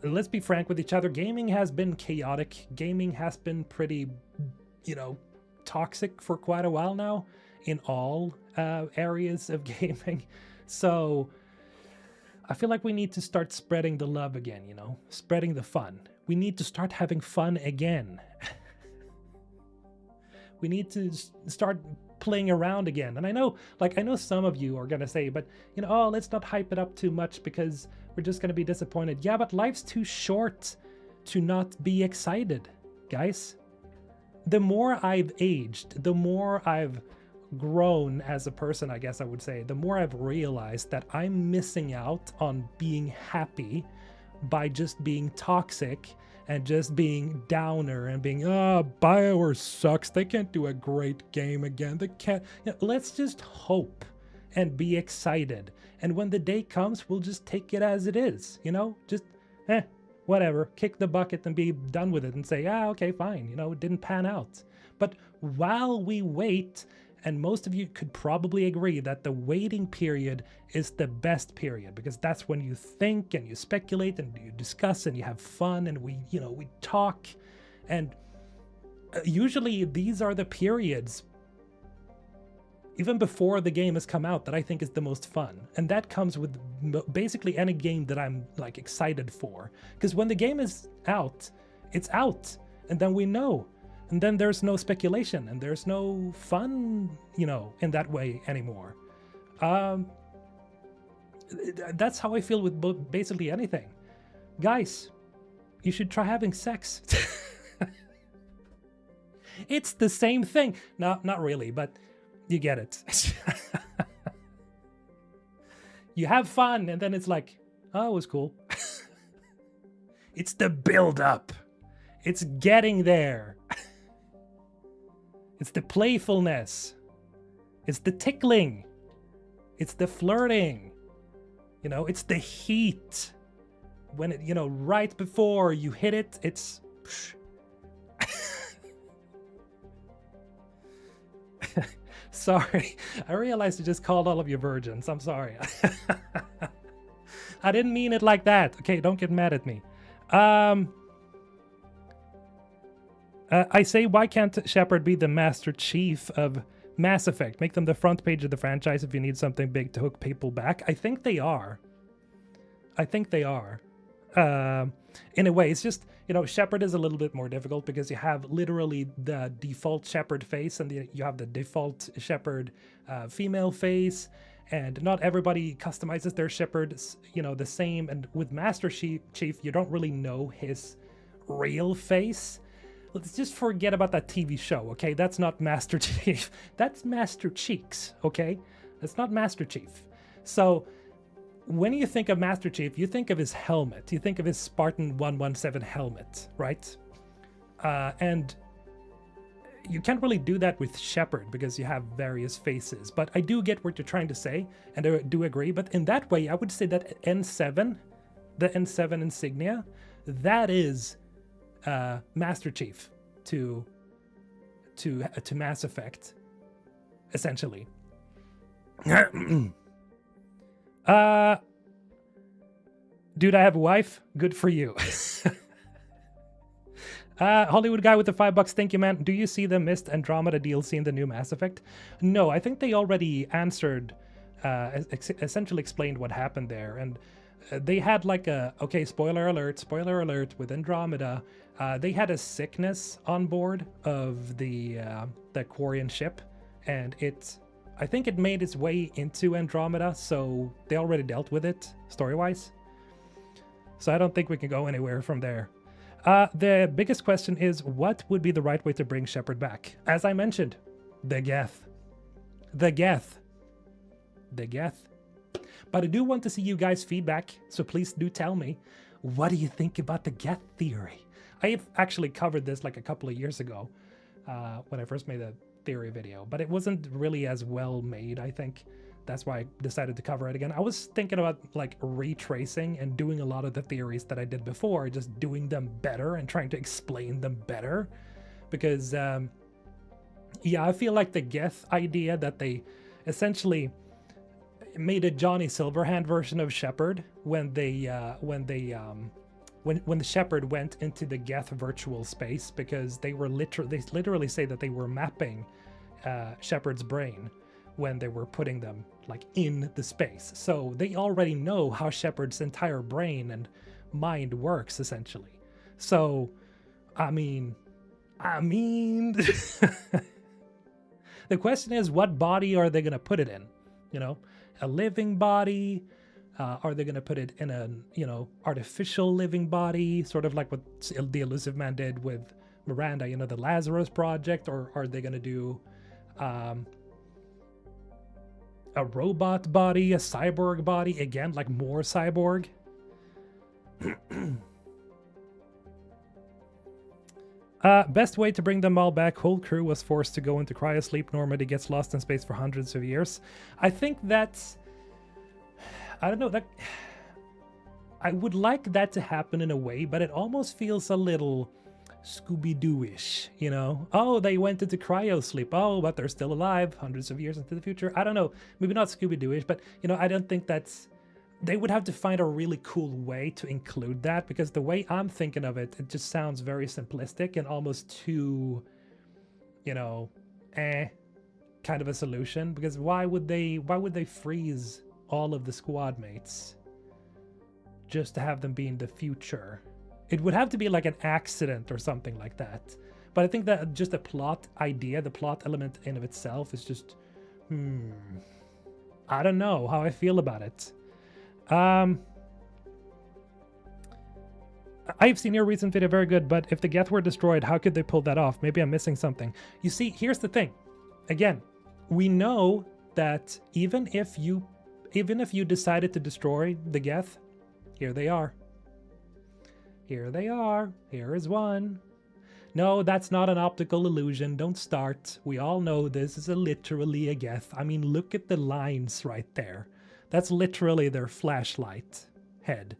let's be frank with each other, gaming has been chaotic. Gaming has been pretty, you know, toxic for quite a while now in all areas of gaming. So I feel like we need to start spreading the love again, you know, spreading the fun. We need to start having fun again. We need to start playing around again. And I know some of you are gonna say, but you know, oh, let's not hype it up too much because we're just gonna be disappointed. Yeah, but life's too short to not be excited, guys. The more I've aged, the more I've grown as a person, I guess I would say, the more I've realized that I'm missing out on being happy by just being toxic and just being downer and being, BioWare sucks, they can't do a great game again, they can't, you know, let's just hope and be excited, and when the day comes, we'll just take it as it is, you know, just whatever, kick the bucket and be done with it and say, okay, fine, you know, it didn't pan out. But while we wait, and most of you could probably agree that the waiting period is the best period, because that's when you think and you speculate and you discuss and you have fun and we talk. And usually these are the periods even before the game has come out, that I think is the most fun. And that comes with basically any game that I'm like excited for. Because when the game is out, it's out. And then we know. And then there's no speculation and there's no fun, you know, in that way anymore. That's how I feel with basically anything. Guys, you should try having sex. It's the same thing. No, not really, but you get it. You have fun, and then it's like, oh, it was cool. It's the build-up. It's getting there. It's the playfulness. It's the tickling. It's the flirting. You know, it's the heat. When it, you know, right before you hit it, it's... Sorry, I realized I just called all of you virgins. I'm sorry. I didn't mean it like that. Okay, don't get mad at me. I say, why can't Shepard be the Master Chief of Mass Effect? Make them the front page of the franchise if you need something big to hook people back. I think they are. I think they are. In a way, it's just, you know, Shepard is a little bit more difficult because you have literally the default Shepard face and you have the default Shepard female face, and not everybody customizes their Shepard, you know, the same. And with Master Chief, you don't really know his real face. Let's just forget about that TV show, okay? That's not Master Chief. That's Master Cheeks, okay? That's not Master Chief. So when you think of Master Chief, you think of his helmet. You think of his Spartan 117 helmet, right? And you can't really do that with Shepard because you have various faces. But I do get what you're trying to say, and I do agree. But in that way, I would say that N7, the N7 insignia, that is Master Chief to Mass Effect, essentially. Dude, I have a wife. Good for you. Hollywood guy with the $5. Thank you, man. Do you see the missed Andromeda DLC in the new Mass Effect? No, I think they already answered, essentially explained what happened there. And they had like a, okay, spoiler alert, with Andromeda. They had a sickness on board of the Quarian ship, and I think it made its way into Andromeda, so they already dealt with it, story-wise. So I don't think we can go anywhere from there. The biggest question is, what would be the right way to bring Shepard back? As I mentioned, the Geth. The Geth. The Geth. But I do want to see you guys' feedback, so please do tell me, what do you think about the Geth theory? I have actually covered this like a couple of years ago, when I first made a theory video, but it wasn't really as well made, I think. That's why I decided to cover it again. I was thinking about like retracing and doing a lot of the theories that I did before, just doing them better and trying to explain them better. Because, yeah, I feel like the Geth idea that they essentially made a Johnny Silverhand version of Shepard when the Shepard went into the Geth virtual space, because they literally say that they were mapping Shepard's brain when they were putting them like in the space. So they already know how Shepard's entire brain and mind works, essentially. So, I mean, the question is, what body are they going to put it in? You know, a living body? Are they going to put it in a, you know, artificial living body, sort of like what the Elusive Man did with Miranda, you know, the Lazarus Project? Or are they going to do a robot body, a cyborg body, again, like more cyborg? Best way to bring them all back. Whole crew was forced to go into cryosleep. Normandy gets lost in space for hundreds of years. I think that's, I don't know, that I would like that to happen in a way, but it almost feels a little Scooby-Doo-ish, you know? Oh, they went into cryosleep. Oh, but they're still alive hundreds of years into the future. I don't know. Maybe not Scooby-Doo-ish, but, you know, I don't think that's... They would have to find a really cool way to include that, because the way I'm thinking of it, it just sounds very simplistic and almost too, you know, kind of a solution, because why would they freeze all of the squad mates just to have them be in the future? It would have to be like an accident or something like that. But I think that just the plot idea, the plot element in of itself is just, I don't know how I feel about it. I've seen your recent video, very good, but if the Geth were destroyed, how could they pull that off? Maybe I'm missing something. You see, here's the thing. Again, we know that even if you decided to destroy the Geth, here they are. Here they are. Here is one. No, that's not an optical illusion. Don't start. We all know this is literally a Geth. I mean, look at the lines right there. That's literally their flashlight head.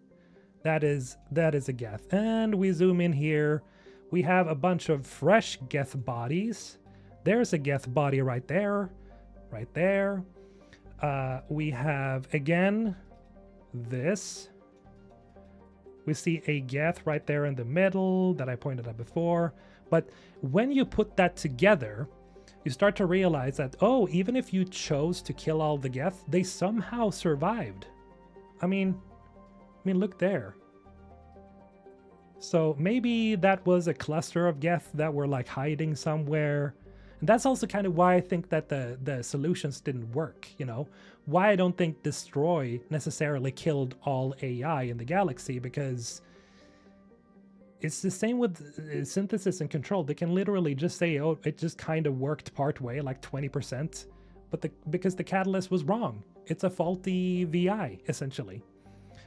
That is a Geth. And we zoom in here. We have a bunch of fresh Geth bodies. There's a Geth body right there. Right there. We have, again, this. We see a Geth right there in the middle that I pointed out before. But when you put that together, you start to realize that, oh, even if you chose to kill all the Geth, they somehow survived. I mean, look there. So maybe that was a cluster of Geth that were like hiding somewhere. And that's also kind of why I think that the solutions didn't work, you know? Why I don't think Destroy necessarily killed all AI in the galaxy, because it's the same with Synthesis and Control. They can literally just say, oh, it just kind of worked part way, like 20%, but because the catalyst was wrong. It's a faulty VI, essentially.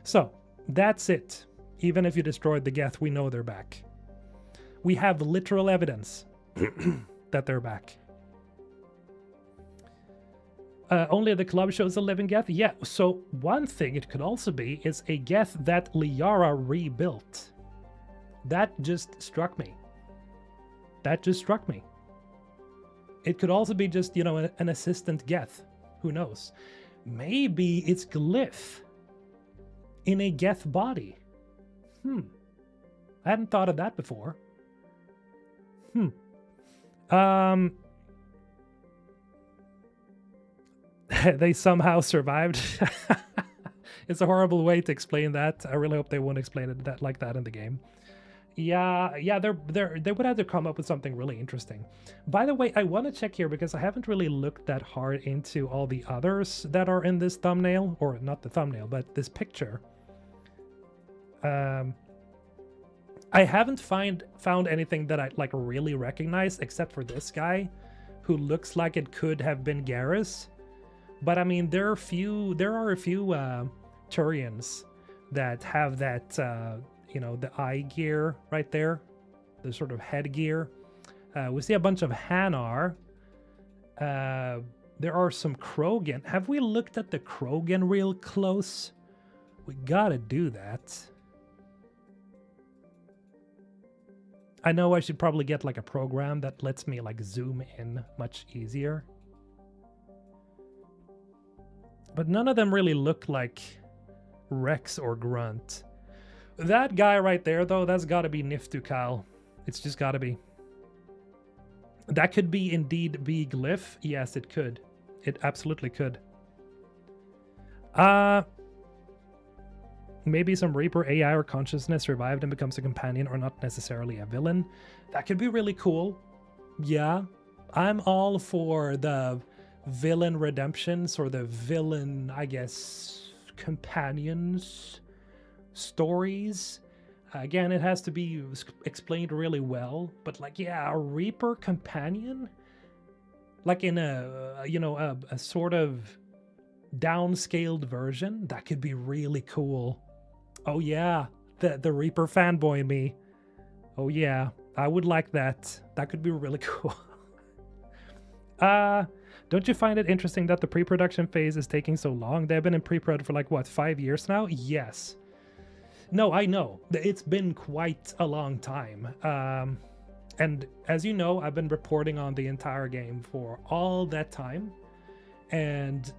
So, that's it. Even if you destroyed the Geth, we know they're back. We have literal evidence that they're back. Only the club shows a living Geth? Yeah, so one thing it could also be is a Geth that Liara rebuilt. That just struck me. That just struck me. It could also be just, you know, an assistant Geth. Who knows? Maybe it's Glyph in a Geth body. I hadn't thought of that before. They somehow survived. It's a horrible way to explain that. I really hope they won't explain it like that in the game. Yeah, they would have to come up with something really interesting. By the way, I want to check here because I haven't really looked that hard into all the others that are in this thumbnail, or not the thumbnail, but this picture. I haven't found anything that I like really recognize except for this guy, who looks like it could have been Garrus. But I mean, there are a few Turians that have that, you know, the eye gear right there, the sort of headgear. We see a bunch of Hanar. There are some Krogan. Have we looked at the Krogan real close? We gotta do that. I know I should probably get like a program that lets me like zoom in much easier. But none of them really look like Rex or Grunt. That guy right there, though, that's gotta be Niftukal. It's just gotta be. That could be indeed be Glyph. Yes, it could. It absolutely could. Maybe some Reaper AI or consciousness survived and becomes a companion, or not necessarily a villain. That could be really cool. Yeah. I'm all for the villain redemptions, or the villain, I guess, companions stories. Again, it has to be explained really well, but like, yeah, a Reaper companion? Like in a, you know, a sort of downscaled version? That could be really cool. Oh yeah, the Reaper fanboy in me. Oh yeah, I would like that. That could be really cool. Don't you find it interesting that the pre-production phase is taking so long? They've been in pre-prod for like, what, 5 years now? Yes. No, I know. It's been quite a long time. And as you know, I've been reporting on the entire game for all that time. And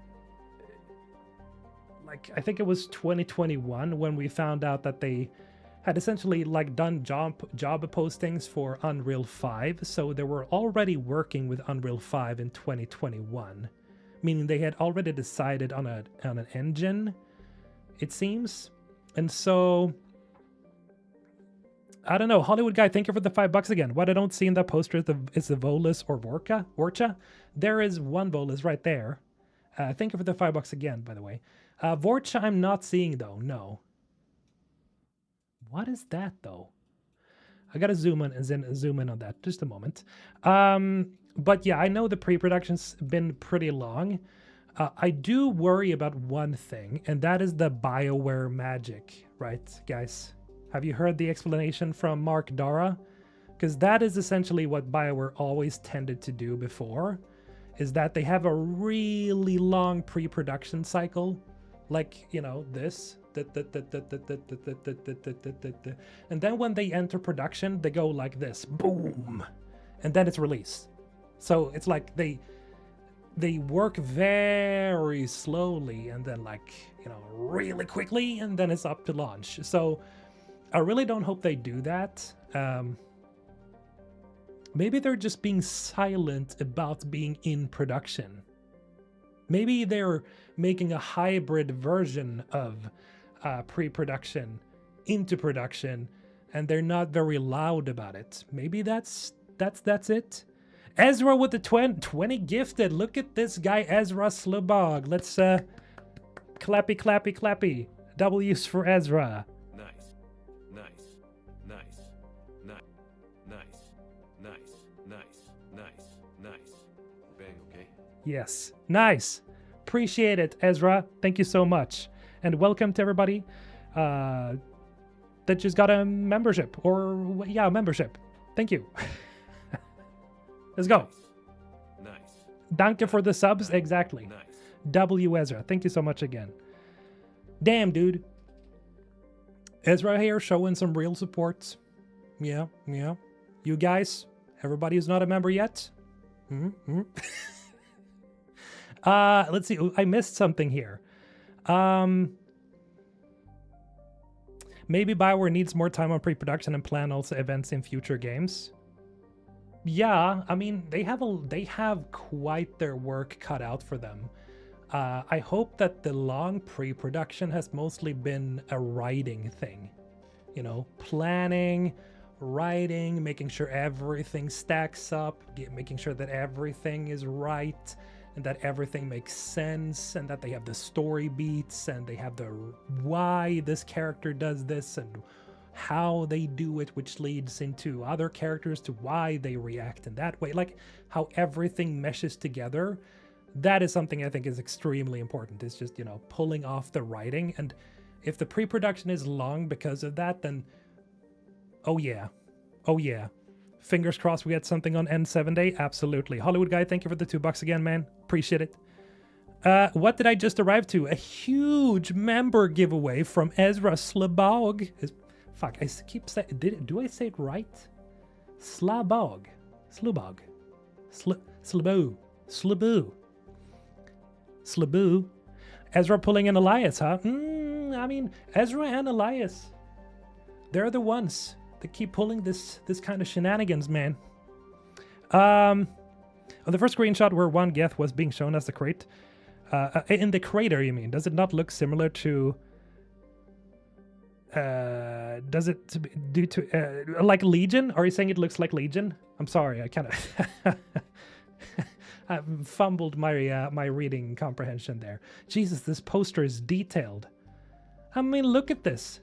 like, I think it was 2021 when we found out that they had essentially like done job postings for Unreal 5, so they were already working with Unreal 5 in 2021, meaning they had already decided on an engine, it seems. And so I don't know, Hollywood guy, thank you for the $5 again. What I don't see in that poster is the Volus or Vorcha. There is one Volus right there. Thank you for the $5 again, by the way. Vorcha I'm not seeing though, no. What is that though? I gotta zoom in on that just a moment. But yeah, I know the pre-production's been pretty long. I do worry about one thing, and that is the BioWare magic, right, guys? Have you heard the explanation from Mark Dara? Because that is essentially what BioWare always tended to do before, is that they have a really long pre-production cycle, like, you know, this. And then when they enter production, they go like this, boom, and then it's released. So it's like they work very slowly and then, like, you know, really quickly, and then it's up to launch. So I really don't hope they do that. Maybe they're just being silent about being in production. Maybe they're making a hybrid version of pre-production into production, and they're not very loud about it. Maybe that's it. Ezra with the 20 gifted. Look at this guy, Ezra Slabog. Let's clappy, clappy, clappy. W's for Ezra. Nice. Bang, okay? Yes. Nice. Appreciate it, Ezra. Thank you so much. And welcome to everybody that just got a membership. Or, yeah, membership. Thank you. Let's go. Nice. Danke for the subs. Exactly. Nice. W Ezra. Thank you so much again. Damn, dude. Ezra here showing some real support. Yeah. You guys, everybody who's not a member yet. Let's see. I missed something here. Maybe BioWare needs more time on pre-production and plan also events in future games. Yeah, I mean, they have quite their work cut out for them. I hope that the long pre-production has mostly been a writing thing. You know, planning, writing, making sure everything stacks up, making sure that everything is right, and that everything makes sense, and that they have the story beats, and they have the why this character does this, and how they do it, which leads into other characters to why they react in that way. Like, how everything meshes together. That is something I think is extremely important. It's just, you know, pulling off the writing. And if the pre-production is long because of that, then oh yeah. Fingers crossed we get something on N7 Day. Absolutely. Hollywood guy, thank you for the $2 again, man. Appreciate it. What did I just arrive to? A huge member giveaway from Ezra Slabog. Fuck, I keep saying... Do I say it right? Slabog. Slubog. Slaboo. Ezra pulling in Elias, huh? I mean, Ezra and Elias. They're the ones that keep pulling this kind of shenanigans, man. On the first screenshot where one Geth was being shown as the crate. In the crater, you mean? Does it not look similar to... does it do to like Legion? Are you saying it looks like Legion? I'm sorry, I kind of I fumbled my my reading comprehension there. Jesus, this poster is detailed. I mean, look at this.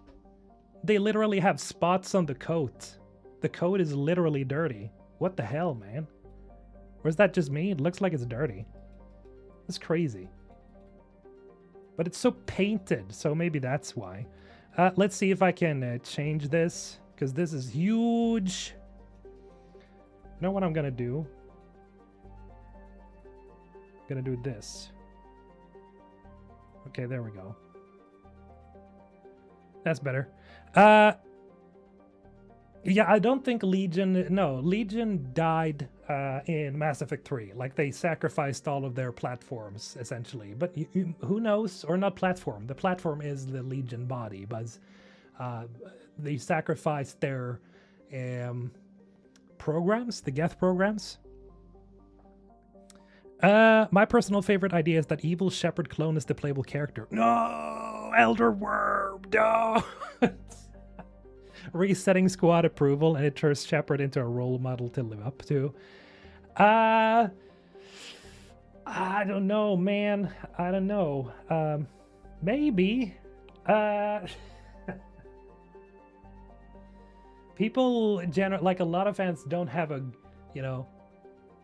They literally have spots on the coat. The coat is literally dirty. What the hell, man? Or is that just me? It looks like it's dirty. It's crazy. But it's so painted, so maybe that's why. Let's see if I can change this, because this is huge. You know what I'm gonna do? I'm gonna do this. Okay, there we go. That's better. Yeah, I don't think Legion... No, Legion died in Mass Effect 3. Like, they sacrificed all of their platforms, essentially. But who knows? Or not platform. The platform is the Legion body, but they sacrificed their programs, the Geth programs. My personal favorite idea is that evil shepherd clone is the playable character. No, Elder Worm, no. Resetting squad approval, and it turns Shepherd into a role model to live up to. I don't know, man. I don't know. Maybe. People like a lot of fans don't have a, you know,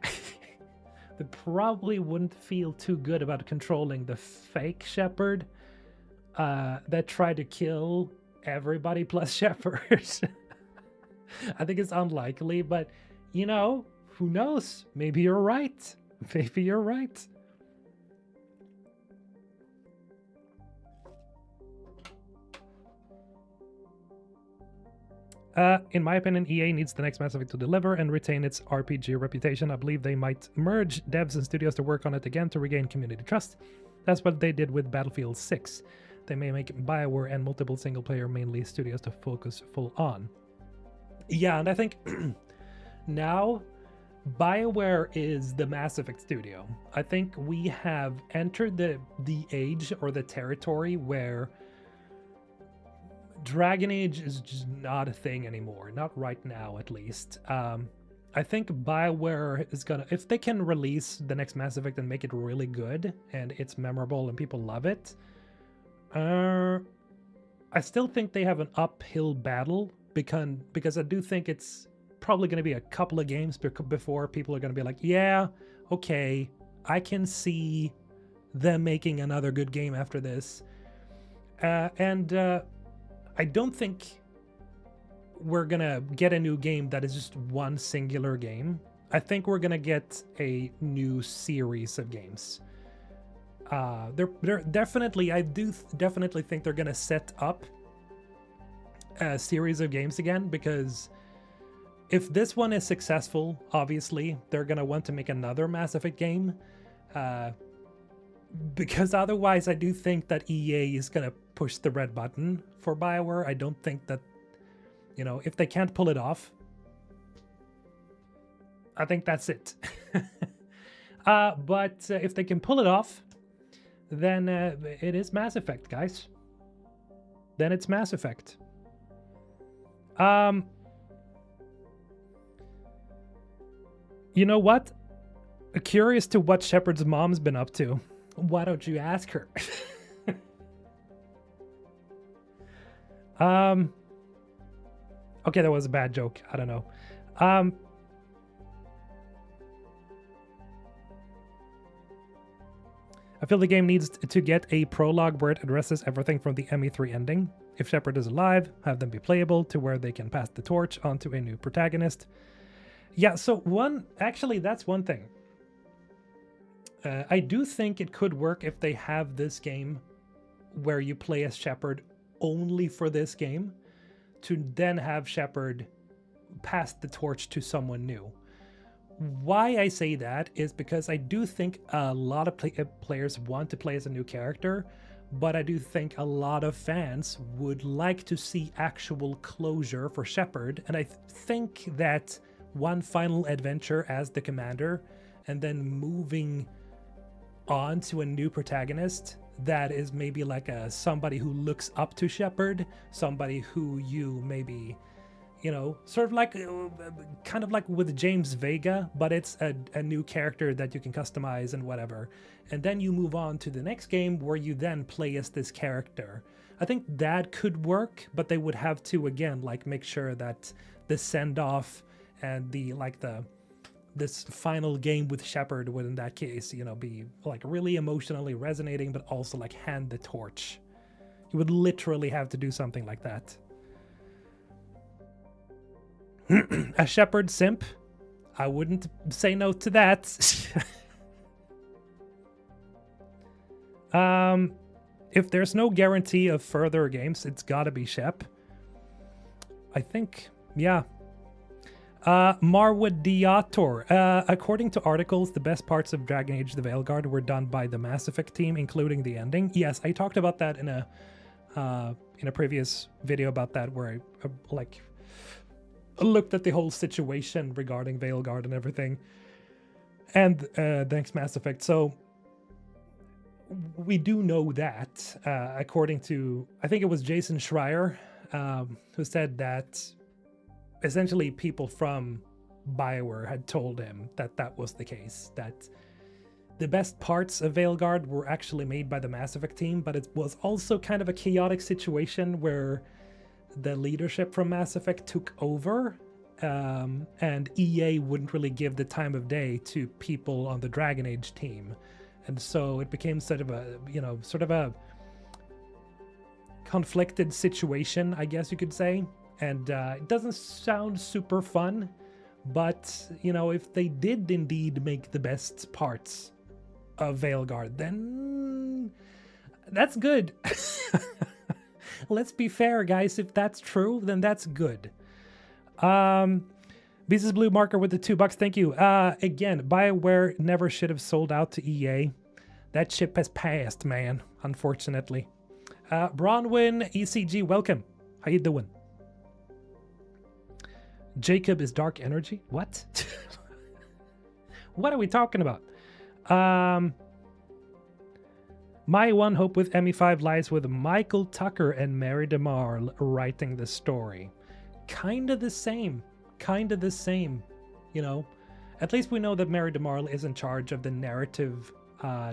they probably wouldn't feel too good about controlling the fake Shepherd that tried to kill everybody plus Shepherd. I think it's unlikely, but you know, who knows? Maybe you're right. Maybe you're right. In my opinion, EA needs the next Mass Effect to deliver and retain its RPG reputation. I believe they might merge devs and studios to work on it again to regain community trust. That's what they did with Battlefield 6. They may make BioWare and multiple single-player mainly studios to focus full on. Yeah, and I think now BioWare is the Mass Effect studio. I think we have entered the age or the territory where Dragon Age is just not a thing anymore. Not right now, at least. I think BioWare is gonna, if they can release the next Mass Effect and make it really good and it's memorable and people love it, I still think they have an uphill battle because I do think it's probably going to be a couple of games before people are going to be like, yeah, okay, I can see them making another good game after this. I don't think we're going to get a new game that is just one singular game. I think we're going to get a new series of games. They're definitely, I do definitely think they're going to set up a series of games again, because if this one is successful, obviously, they're going to want to make another Mass Effect game. Because otherwise, I do think that EA is going to push the red button for BioWare. I don't think that, you know, if they can't pull it off, I think that's it. But if they can pull it off, then it is Mass Effect, guys. Then it's Mass Effect. You know what? Curious to what Shepard's mom's been up to. Why don't you ask her? Okay, that was a bad joke. I don't know. I feel the game needs to get a prologue where it addresses everything from the ME3 ending. If Shepard is alive, have them be playable to where they can pass the torch onto a new protagonist. Yeah, so actually that's one thing. I do think it could work if they have this game where you play as Shepard only for this game, to then have Shepard pass the torch to someone new. Why I say that is because I do think a lot of players want to play as a new character, but I do think a lot of fans would like to see actual closure for Shepard, and I think that one final adventure as the commander and then moving on to a new protagonist that is maybe like somebody who looks up to Shepard, somebody who you maybe, you know, sort of like, kind of like with James Vega, but it's a new character that you can customize and whatever. And then you move on to the next game where you then play as this character. I think that could work, but they would have to, again, like make sure that the send-off and this final game with Shepard would, in that case, you know, be like really emotionally resonating, but also like hand the torch. You would literally have to do something like that. A Shepard simp? I wouldn't say no to that. If there's no guarantee of further games, it's gotta be Shep. I think, yeah. Marwood Diator. According to articles, the best parts of Dragon Age the Veilguard were done by the Mass Effect team, including the ending. Yes, I talked about that in a in a previous video about that, where I like looked at the whole situation regarding Veilguard and everything, and thanks Mass Effect. So we do know that, according to, I think it was Jason Schreier, who said that essentially people from BioWare had told him that that was the case, that the best parts of Veilguard were actually made by the Mass Effect team, but it was also kind of a chaotic situation where the leadership from Mass Effect took over, and EA wouldn't really give the time of day to people on the Dragon Age team. And so it became sort of a conflicted situation, I guess you could say. And it doesn't sound super fun, but, if they did indeed make the best parts of Veilguard, then that's good. Let's be fair, guys. If that's true, then that's good. Beezus Blue Marker with the $2. Thank you. Again, BioWare never should have sold out to EA. That ship has passed, man, unfortunately. Bronwyn ECG, welcome. How you doing? Jacob is dark energy? What? What are we talking about? My one hope with ME5 lies with Michael Tucker and Mary DeMar writing the story. Kind of the same. At least we know that Mary DeMar is in charge of the narrative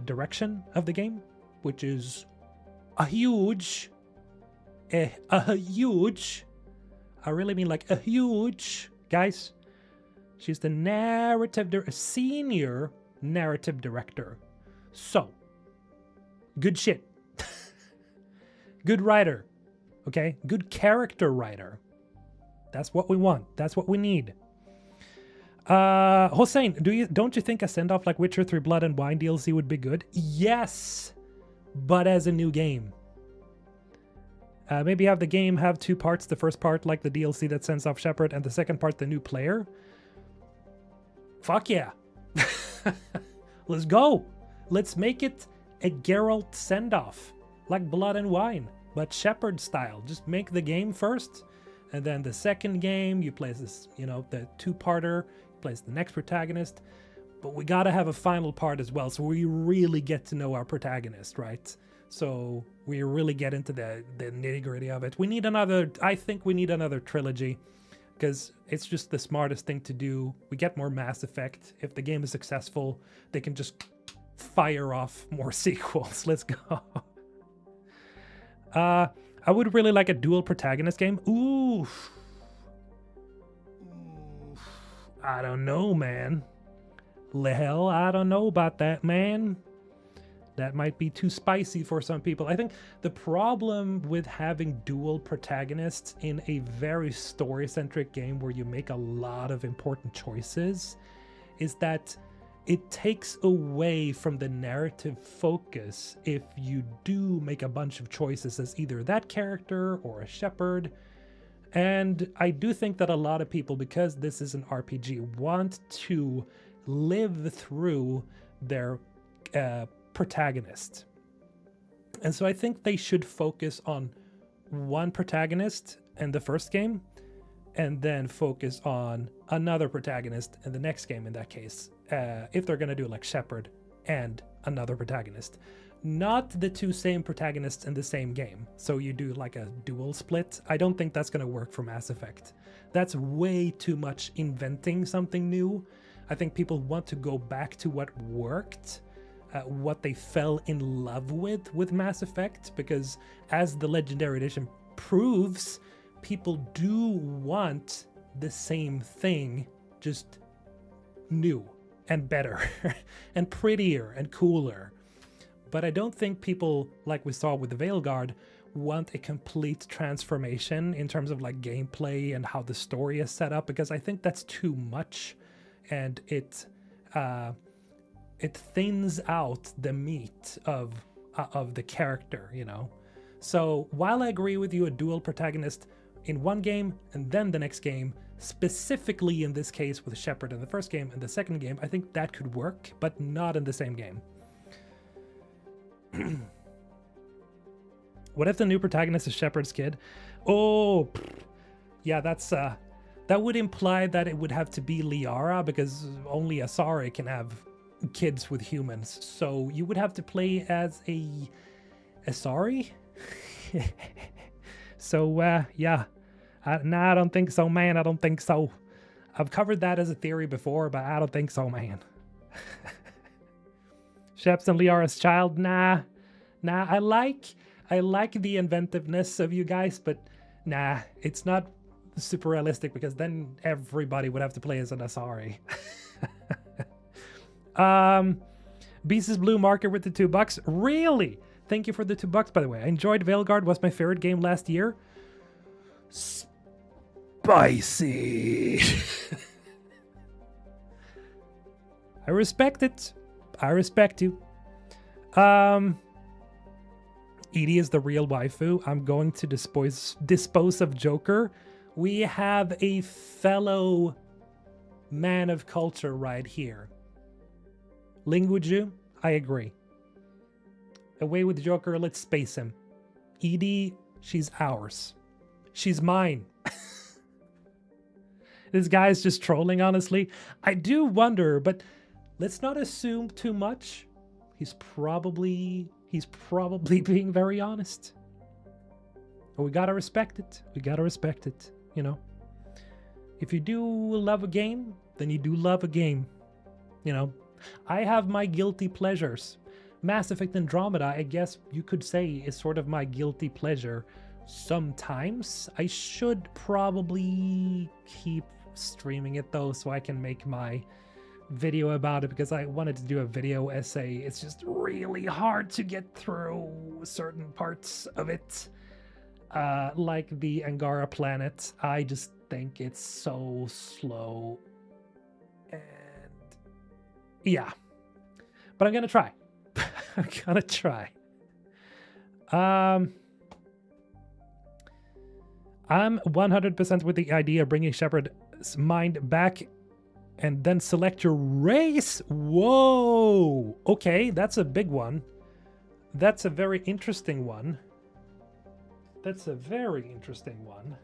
direction of the game, which is a huge, I really mean like a huge, guys. She's the senior narrative director. So, good shit. Good writer. Okay? Good character writer. That's what we want. That's what we need. Hossein, don't you think a send-off like Witcher 3 Blood and Wine DLC would be good? Yes, but as a new game. Maybe have the game have two parts. The first part like the DLC that sends off Shepard, and the second part the new player. Fuck yeah. Let's go. Let's make it a Geralt send-off like Blood and Wine, but Shepard style. Just make the game first, and then the second game you play this, the two-parter, plays the next protagonist. But we gotta have a final part as well, so we really get to know our protagonist, right? So we really get into the nitty-gritty of it. I think we need another trilogy, because it's just the smartest thing to do. We get more Mass Effect. If the game is successful, they can just fire off more sequels. Let's go. I would really like a dual protagonist game. Ooh. I don't know, man. Hell, I don't know about that, man. That might be too spicy for some people. I think the problem with having dual protagonists in a very story-centric game where you make a lot of important choices is that it takes away from the narrative focus if you do make a bunch of choices as either that character or a Shepard. And I do think that a lot of people, because this is an RPG, want to live through their protagonist. And so I think they should focus on one protagonist in the first game, and then focus on another protagonist in the next game in that case, if they're going to do like Shepard and another protagonist. Not the two same protagonists in the same game. So you do like a dual split. I don't think that's going to work for Mass Effect. That's way too much inventing something new. I think people want to go back to what worked, what they fell in love with Mass Effect, because as the Legendary Edition proves, people do want the same thing, just new and better and prettier and cooler. But I don't think people, like we saw with the Veilguard, want a complete transformation in terms of like gameplay and how the story is set up, because I think that's too much, and it thins out the meat of the character, So while I agree with you, a dual protagonist in one game and then the next game, specifically in this case with Shepard in the first game and the second game, I think that could work, but not in the same game. What if the new protagonist is Shepard's kid? Oh, yeah, that's that would imply that it would have to be Liara because only Asari can have kids with humans. So you would have to play as a Asari. So yeah, nah, I don't think so, man. I don't think so. I've covered that as a theory before, but I don't think so, man. Sheps and Liara's child, nah. I like the inventiveness of you guys, but nah, it's not super realistic because then everybody would have to play as an Asari. Beast's Blue Marker with the $2. Really? Thank you for the $2, by the way. I enjoyed Veilguard, was my favorite game last year. Spicy. I respect it. I respect you. Edie is the real waifu. I'm going to dispose of Joker. We have a fellow man of culture right here. Linguiju, I agree. Away with Joker, let's space him. Edie, she's ours. She's mine. This guy's just trolling, honestly. I do wonder, but let's not assume too much. He's probably being very honest. But we gotta respect it. We gotta respect it, you know. If you do love a game, then you do love a game. You know, I have my guilty pleasures. Mass Effect Andromeda, I guess you could say, is sort of my guilty pleasure. Sometimes I should probably keep streaming it though, so I can make my video about it, because I wanted to do a video essay. It's just really hard to get through certain parts of it, like the Angara planet. I just think it's so slow, and yeah, but I'm gonna try. I'm gonna try. I'm 100% with the idea of bringing Shepard's mind back and then select your race. Whoa. Okay, that's a big one. That's a very interesting one. That's a very interesting one.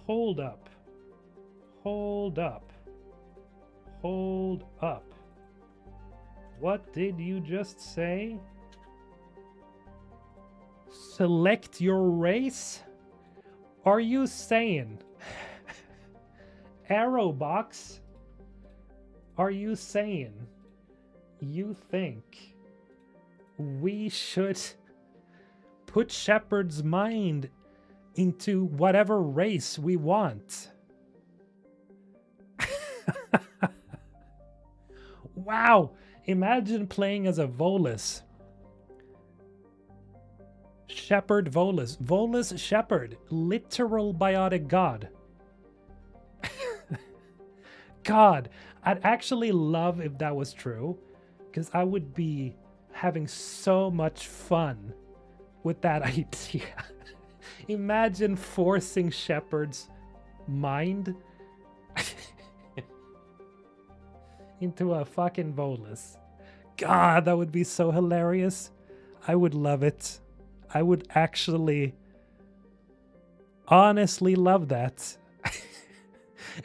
Hold up. Hold up. Hold up. What did you just say? Select your race? Are you saying... Arrowbox, are you saying you think we should put Shepard's mind into whatever race we want? Wow, imagine playing as a Volus. Shepard Volus. Volus Shepard, literal biotic god. God, I'd actually love if that was true, because I would be having so much fun with that idea. Imagine forcing Shepard's mind into a fucking Volus. God, that would be so hilarious. I would love it. I would actually honestly love that.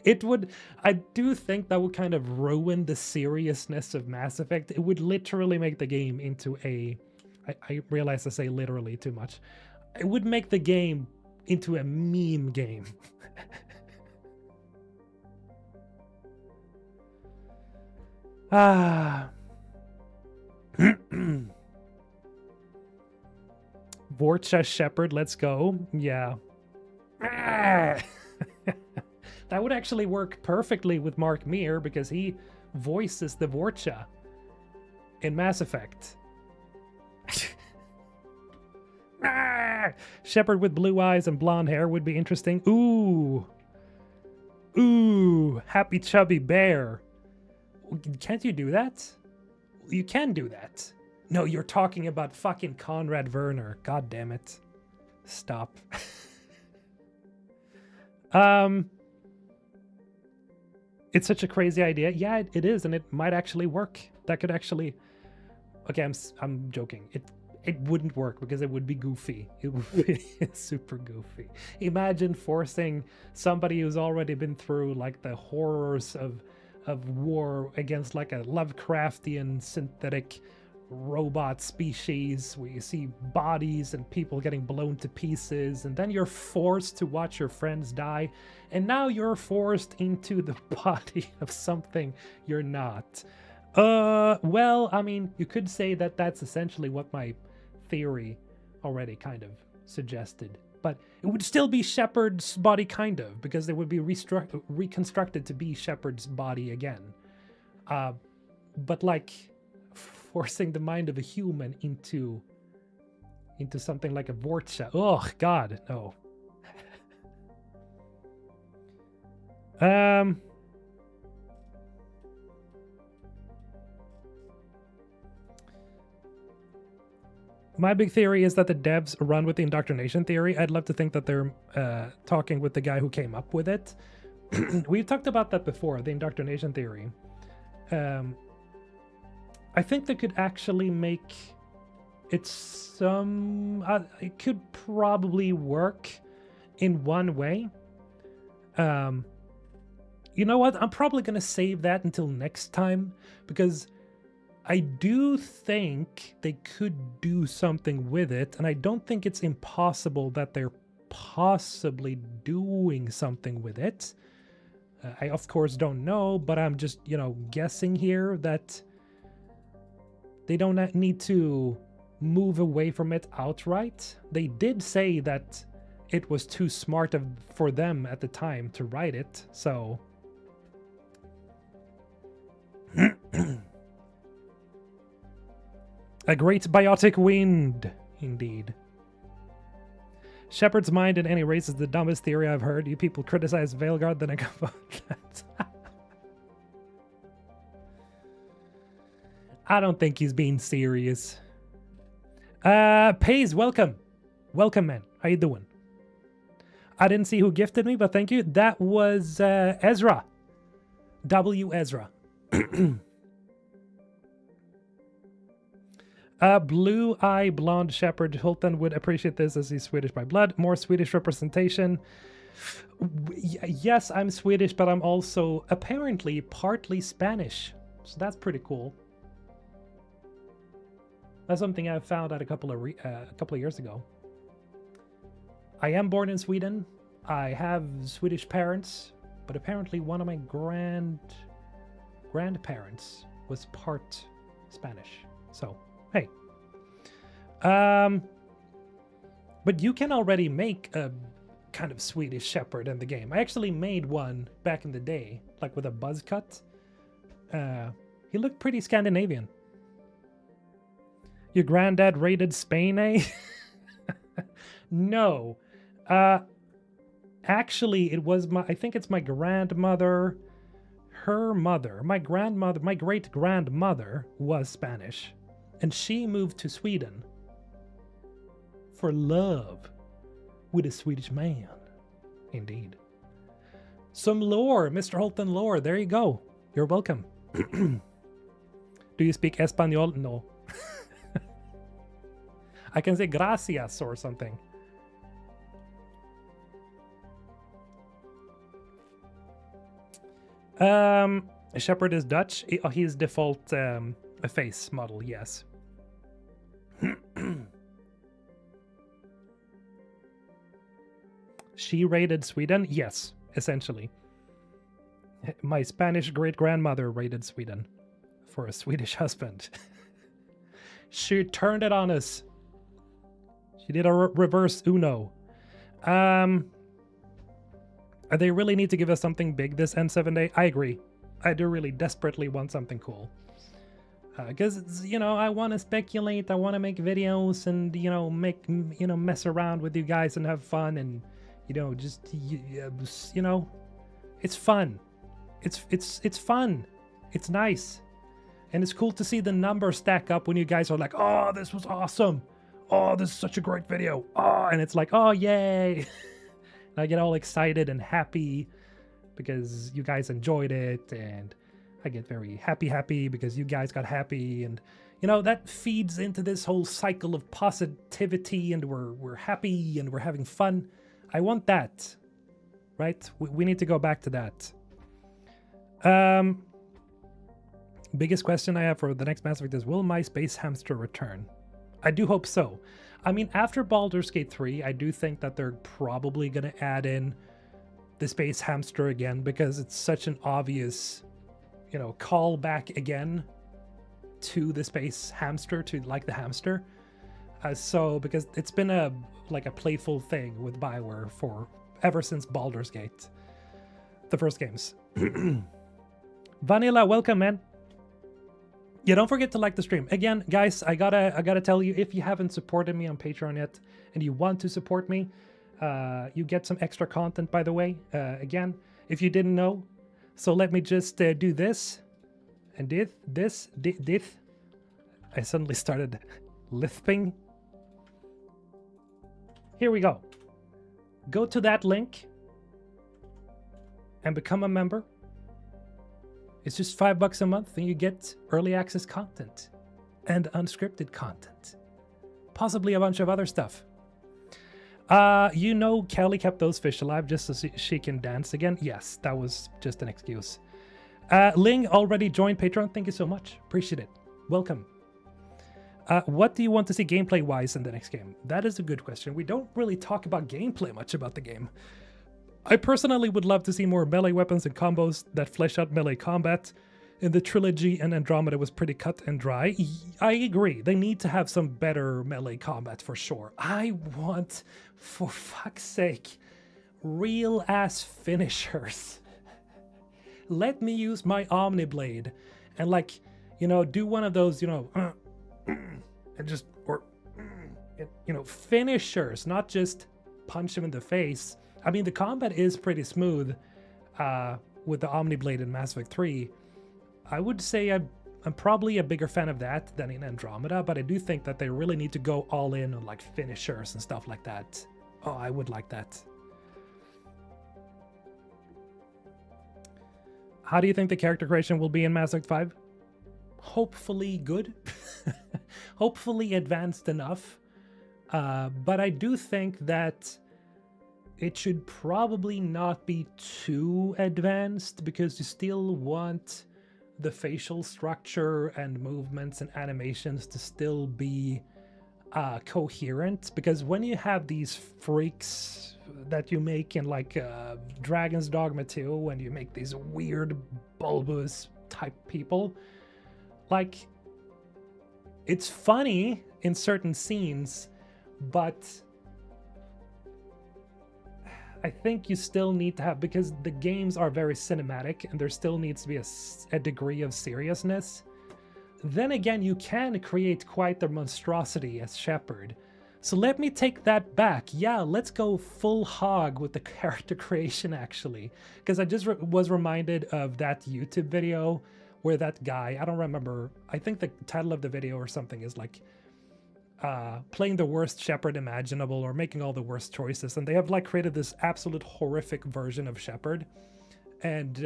It would, I do think that would kind of ruin the seriousness of Mass Effect. It would literally make the game into a, I realize I say literally too much. It would make the game into a meme game. Vorcha Shepard, let's go. Yeah. That would actually work perfectly with Mark Meer, because he voices the Vorcha in Mass Effect. Shepard with blue eyes and blonde hair would be interesting. Ooh. Ooh. Happy chubby bear. Can't you do that? You can do that. No, you're talking about fucking Conrad Werner. God damn it. Stop. It's such a crazy idea. Yeah, it is, and it might actually work. That could actually... Okay, I'm joking. It wouldn't work because it would be goofy. It would be super goofy. Imagine forcing somebody who's already been through like the horrors of war against like a Lovecraftian synthetic robot species where you see bodies and people getting blown to pieces, and then you're forced to watch your friends die, and now you're forced into the body of something you're not. Well, I mean, you could say that that's essentially what my theory already kind of suggested, but it would still be Shepard's body, kind of, because it would be reconstructed to be Shepard's body again. But like forcing the mind of a human into something like a Vorcha. Oh God, no. My big theory is that the devs run with the indoctrination theory. I'd love to think that they're talking with the guy who came up with it. We've talked about that before, the indoctrination theory. I think they could actually make it it could probably work in one way. You know what? I'm probably going to save that until next time, because I do think they could do something with it, and I don't think it's impossible that they're possibly doing something with it. I, of course, don't know, but I'm just, guessing here that they don't need to move away from it outright. They did say that it was too smart for them at the time to write it, so... A great biotic wind, indeed. Shepard's mind in any race is the dumbest theory I've heard. You people criticize Veilguard, then I go about that. I don't think he's being serious. Pays, welcome. Welcome, man. How you doing? I didn't see who gifted me, but thank you. That was Ezra. W. Ezra. Blue Eye Blonde Shepherd Hulton would appreciate this as he's Swedish by blood. More Swedish representation. Yes, I'm Swedish, but I'm also apparently partly Spanish. So that's pretty cool. That's something I found out a couple of years ago. I am born in Sweden. I have Swedish parents, but apparently one of my grandparents was part Spanish. So, hey. But you can already make a kind of Swedish Shepherd in the game. I actually made one back in the day, like with a buzz cut. He looked pretty Scandinavian. Your granddad raided Spain, eh? No. Actually, it was I think it's my grandmother, her mother, my great grandmother was Spanish, and she moved to Sweden for love with a Swedish man. Indeed. Some lore, Mr. Holton lore. There you go. You're welcome. Do you speak Espanol? No. I can say gracias or something. Shepard is Dutch. He's default a face model, yes. She raided Sweden? Yes, essentially. My Spanish great-grandmother raided Sweden for a Swedish husband. She turned it on us. She did a reverse Uno. They really need to give us something big this N7 day. I agree. I do really desperately want something cool. Because, I want to speculate. I want to make videos and, mess around with you guys and have fun and, just, it's fun. It's fun. It's nice. And it's cool to see the numbers stack up when you guys are like, oh, this was awesome. Oh, this is such a great video. Oh, and it's like, oh, yay. I get all excited and happy because you guys enjoyed it, and I get very happy because you guys got happy, and you know that feeds into this whole cycle of positivity, and we're happy and we're having fun. I want that, right? We need to go back to that. Biggest question I have for the next Mass Effect is, will my space hamster return? I do hope so. I mean, after Baldur's Gate 3, I do think that they're probably going to add in the space hamster again, because it's such an obvious, you know, call back again to the space hamster, to like the hamster. So because it's been a playful thing with BioWare for ever since Baldur's Gate, the first games. Vanilla, welcome, man. Yeah, don't forget to like the stream. Again, guys, I gotta tell you, if you haven't supported me on Patreon yet and you want to support me, you get some extra content, by the way. Again, if you didn't know, so let me just do this and this. I suddenly started lisping. Here we go. Go to that link and become a member. It's just $5 a month and you get early access content and unscripted content. Possibly a bunch of other stuff. You know Kelly kept those fish alive just so she can dance again. Yes, that was just an excuse. Ling already joined Patreon. Thank you so much. Appreciate it. Welcome. What do you want to see gameplay-wise in the next game? That is a good question. We don't really talk about gameplay much about the game. I personally would love to see more melee weapons and combos that flesh out melee combat. In the trilogy and Andromeda was pretty cut and dry. I agree. They need to have some better melee combat for sure. I want, for fuck's sake, real-ass finishers. Let me use my Omniblade and, like, you know, do one of those, you know, and just, or, you know, finishers, not just punch him in the face. I mean, the combat is pretty smooth with the Omniblade in Mass Effect 3. I would say I'm probably a bigger fan of that than in Andromeda, but I do think that they really need to go all in on like finishers and stuff like that. Oh, I would like that. How do you think the character creation will be in Mass Effect 5? Hopefully good. Hopefully advanced enough. But I do think that it should probably not be too advanced, because you still want the facial structure and movements and animations to still be coherent. Because when you have these freaks that you make in like Dragon's Dogma 2, and you make these weird bulbous type people, like, it's funny in certain scenes, but I think you still need to have, because the games are very cinematic and there still needs to be a degree of seriousness. Then again, you can create quite the monstrosity as Shepard. So let me take that back. Yeah, let's go full hog with the character creation, actually. Because I just was reminded of that YouTube video where that guy, I don't remember, I think the title of the video or something is like, playing the worst Shepard imaginable, or making all the worst choices, and they have like created this absolute horrific version of Shepard, and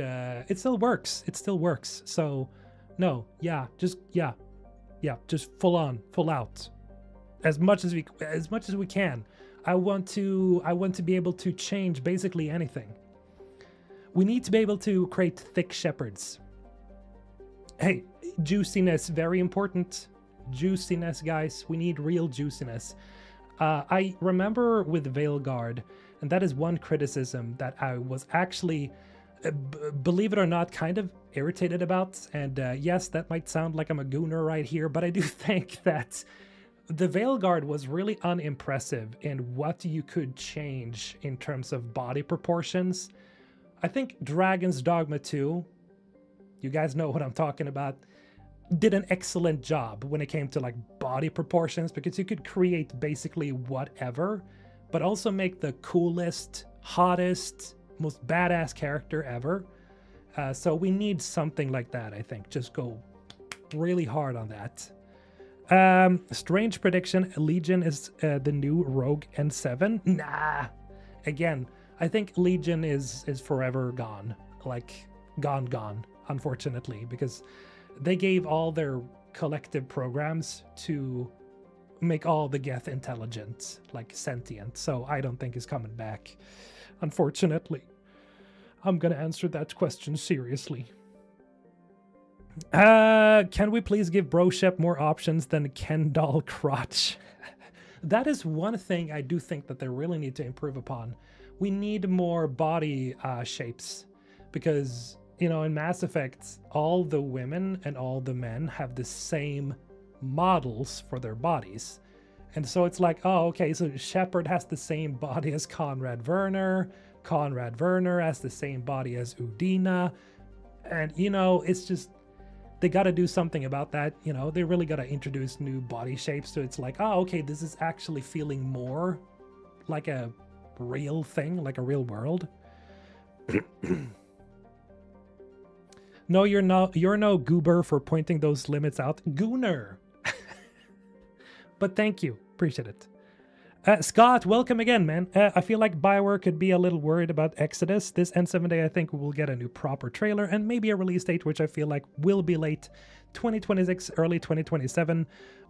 it still works. It still works. So no, just full on, full out, as much as we can. I want to be able to change basically anything. We need to be able to create thick Shepards. Hey, juiciness, very important. Juiciness, guys. We need real juiciness. I remember with Veilguard, and that is one criticism that I was actually, believe it or not, kind of irritated about. And yes, that might sound like I'm a gooner right here, but I do think that the Veilguard was really unimpressive in what you could change in terms of body proportions. I think Dragon's Dogma 2, you guys know what I'm talking about, did an excellent job when it came to like body proportions, because you could create basically whatever, but also make the coolest, hottest, most badass character ever. So we need something like that, I think. Just go really hard on that. Strange prediction, Legion is the new Rogue N7. Nah. Again, I think Legion is forever gone. Like, gone. unfortunately, because they gave all their collective programs to make all the Geth intelligent, like sentient. So I don't think it's coming back, unfortunately. I'm gonna answer that question seriously. Can we please give Broshep more options than Ken doll crotch? That is one thing I do think that they really need to improve upon. We need more body shapes, because, you know, in Mass Effect, all the women and all the men have the same models for their bodies. And so it's like, oh, okay, so Shepard has the same body as Conrad Werner has the same body as Udina, and, you know, it's just, they got to do something about that. You know, they really got to introduce new body shapes, so it's like, oh, okay, this is actually feeling more like a real thing, like a real world. No, you're no goober for pointing those limits out. Gooner. But thank you. Appreciate it. Scott, welcome again, man. I feel like BioWare could be a little worried about Exodus. This N7 day, I think we will get a new proper trailer and maybe a release date, which I feel like will be late 2026, early 2027.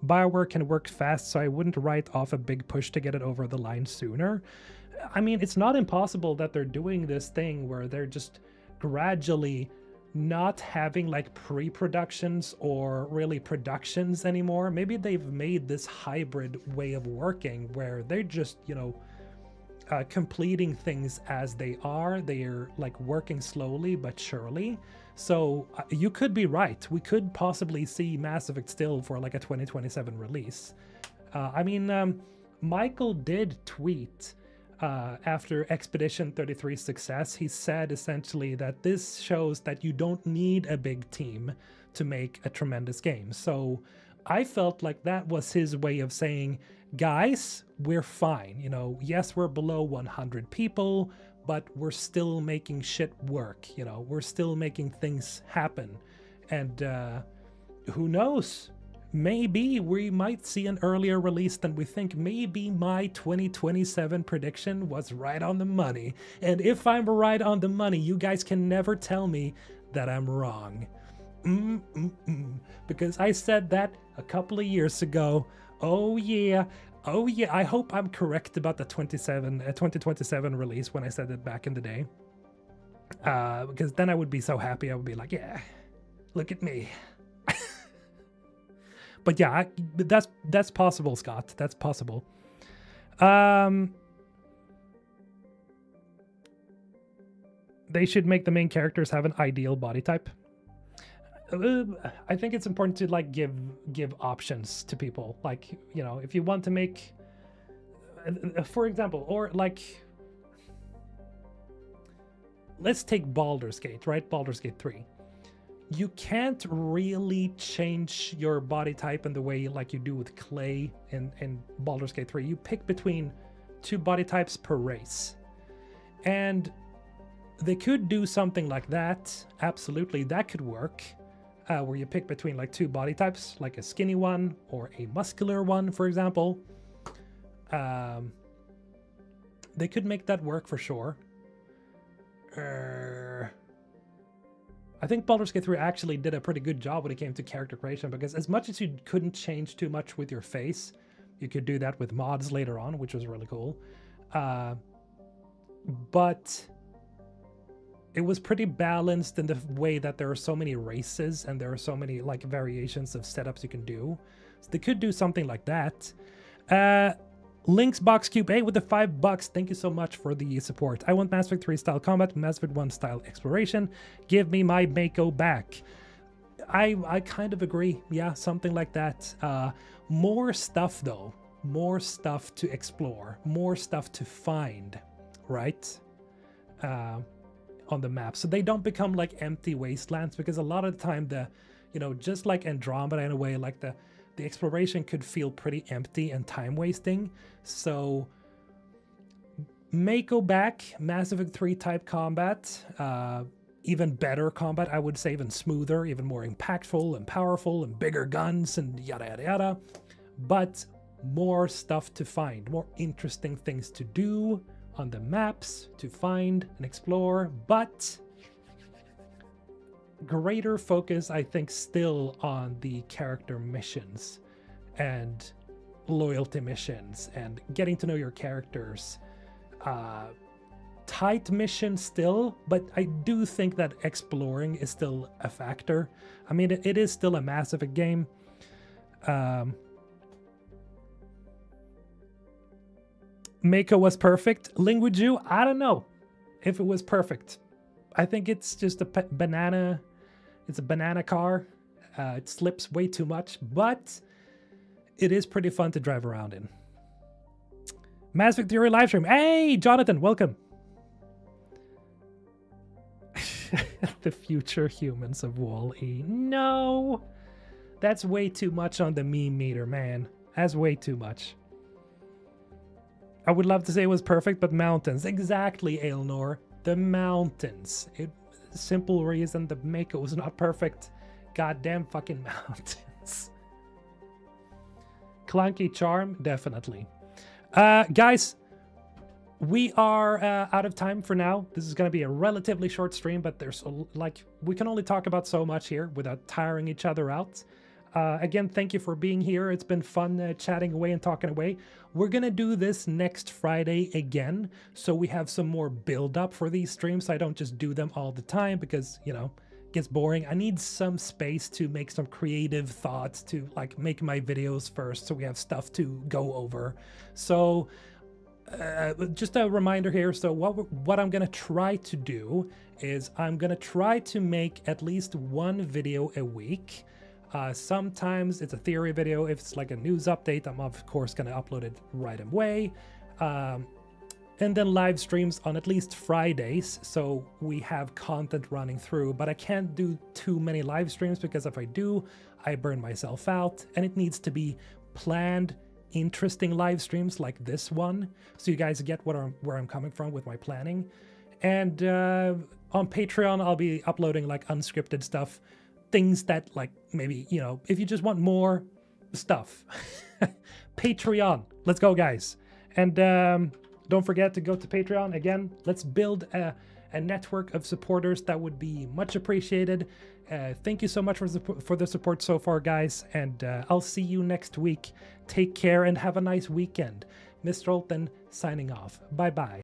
BioWare can work fast, so I wouldn't write off a big push to get it over the line sooner. I mean, it's not impossible that they're doing this thing where they're just gradually not having like pre-productions or really productions anymore. Maybe they've made this hybrid way of working where they're just, you know, completing things as they are. They're like working slowly but surely. So you could be right. We could possibly see Mass Effect still for like a 2027 release. I mean, Michael did tweet after Expedition 33's success. He said essentially that this shows that you don't need a big team to make a tremendous game. So I felt like that was his way of saying, guys, we're fine. You know, yes, we're below 100 people, but we're still making shit work. You know, we're still making things happen. And who knows? Maybe we might see an earlier release than we think. Maybe my 2027 prediction was right on the money. And if I'm right on the money, you guys can never tell me that I'm wrong. Because I said that a couple of years ago. Oh yeah. Oh yeah. I hope I'm correct about the 2027 release when I said it back in the day. Because then I would be so happy. I would be like, yeah, look at me. But yeah, that's possible, Scott. That's possible. They should make the main characters have an ideal body type. I think it's important to like give options to people. Like, you know, if you want to make, for example, or like, let's take Baldur's Gate, right? Baldur's Gate 3. You can't really change your body type in the way like you do with Clay in Baldur's Gate 3. You pick between 2 body types per race. And they could do something like that. Absolutely, that could work. Where you pick between like 2 body types, like a skinny one or a muscular one, for example. They could make that work for sure. I think Baldur's Gate 3 actually did a pretty good job when it came to character creation, because as much as you couldn't change too much with your face, you could do that with mods later on, which was really cool. But it was pretty balanced in the way that there are so many races and there are so many like variations of setups you can do. So they could do something like that. Link's Box Cube 8 with the $5. Thank you so much for the support. I want Mass Effect 3 style combat, Mass Effect 1 style exploration. Give me my Mako back. I kind of agree. Yeah, something like that. More stuff though. More stuff to explore. More stuff to find, right? On the map. So they don't become like empty wastelands, because a lot of the time just like Andromeda in a way, like the exploration could feel pretty empty and time wasting. So Mako back, Mass Effect 3 type combat, even better combat, I would say, even smoother, even more impactful and powerful and bigger guns and yada yada yada. But more stuff to find, more interesting things to do on the maps to find and explore. But greater focus, I think, still on the character missions and loyalty missions and getting to know your characters. Tight mission still, but I do think that exploring is still a factor. I mean, it is still a Mass Effect game. Mako was perfect. Linguiju, I don't know if it was perfect. I think it's just a banana. It's a banana car. It slips way too much, but it is pretty fun to drive around in. Mass Effect Theory livestream. Hey, Jonathan, welcome. The future humans of Wall-E. No, that's way too much on the meme meter, man. That's way too much. I would love to say it was perfect, but mountains. Exactly, Aelnor. The mountains. Simple reason the Mako was not perfect. Goddamn fucking mountains. Clunky charm, definitely. Guys, we are out of time for now. This is going to be a relatively short stream, but there's we can only talk about so much here without tiring each other out. Again, thank you for being here. It's been fun chatting away and talking away. We're going to do this next Friday again, so we have some more build up for these streams. I don't just do them all the time because, you know, it gets boring. I need some space to make some creative thoughts, to like make my videos first, so we have stuff to go over. So just a reminder here. So what I'm going to try to do is I'm going to try to make at least one video a week. Sometimes it's a theory video. If it's like a news update, I'm of course going to upload it right away. And then live streams on at least Fridays, so we have content running through. But I can't do too many live streams because if I do, I burn myself out. And it needs to be planned, interesting live streams like this one, so you guys get where I'm coming from with my planning. And on Patreon, I'll be uploading like unscripted stuff. Things that, like, maybe, you know, if you just want more stuff. Patreon. Let's go, guys. And don't forget to go to Patreon. Again, let's build a network of supporters. That would be much appreciated. Thank you so much for the support so far, guys. And I'll see you next week. Take care and have a nice weekend. Mr. Olten signing off. Bye-bye.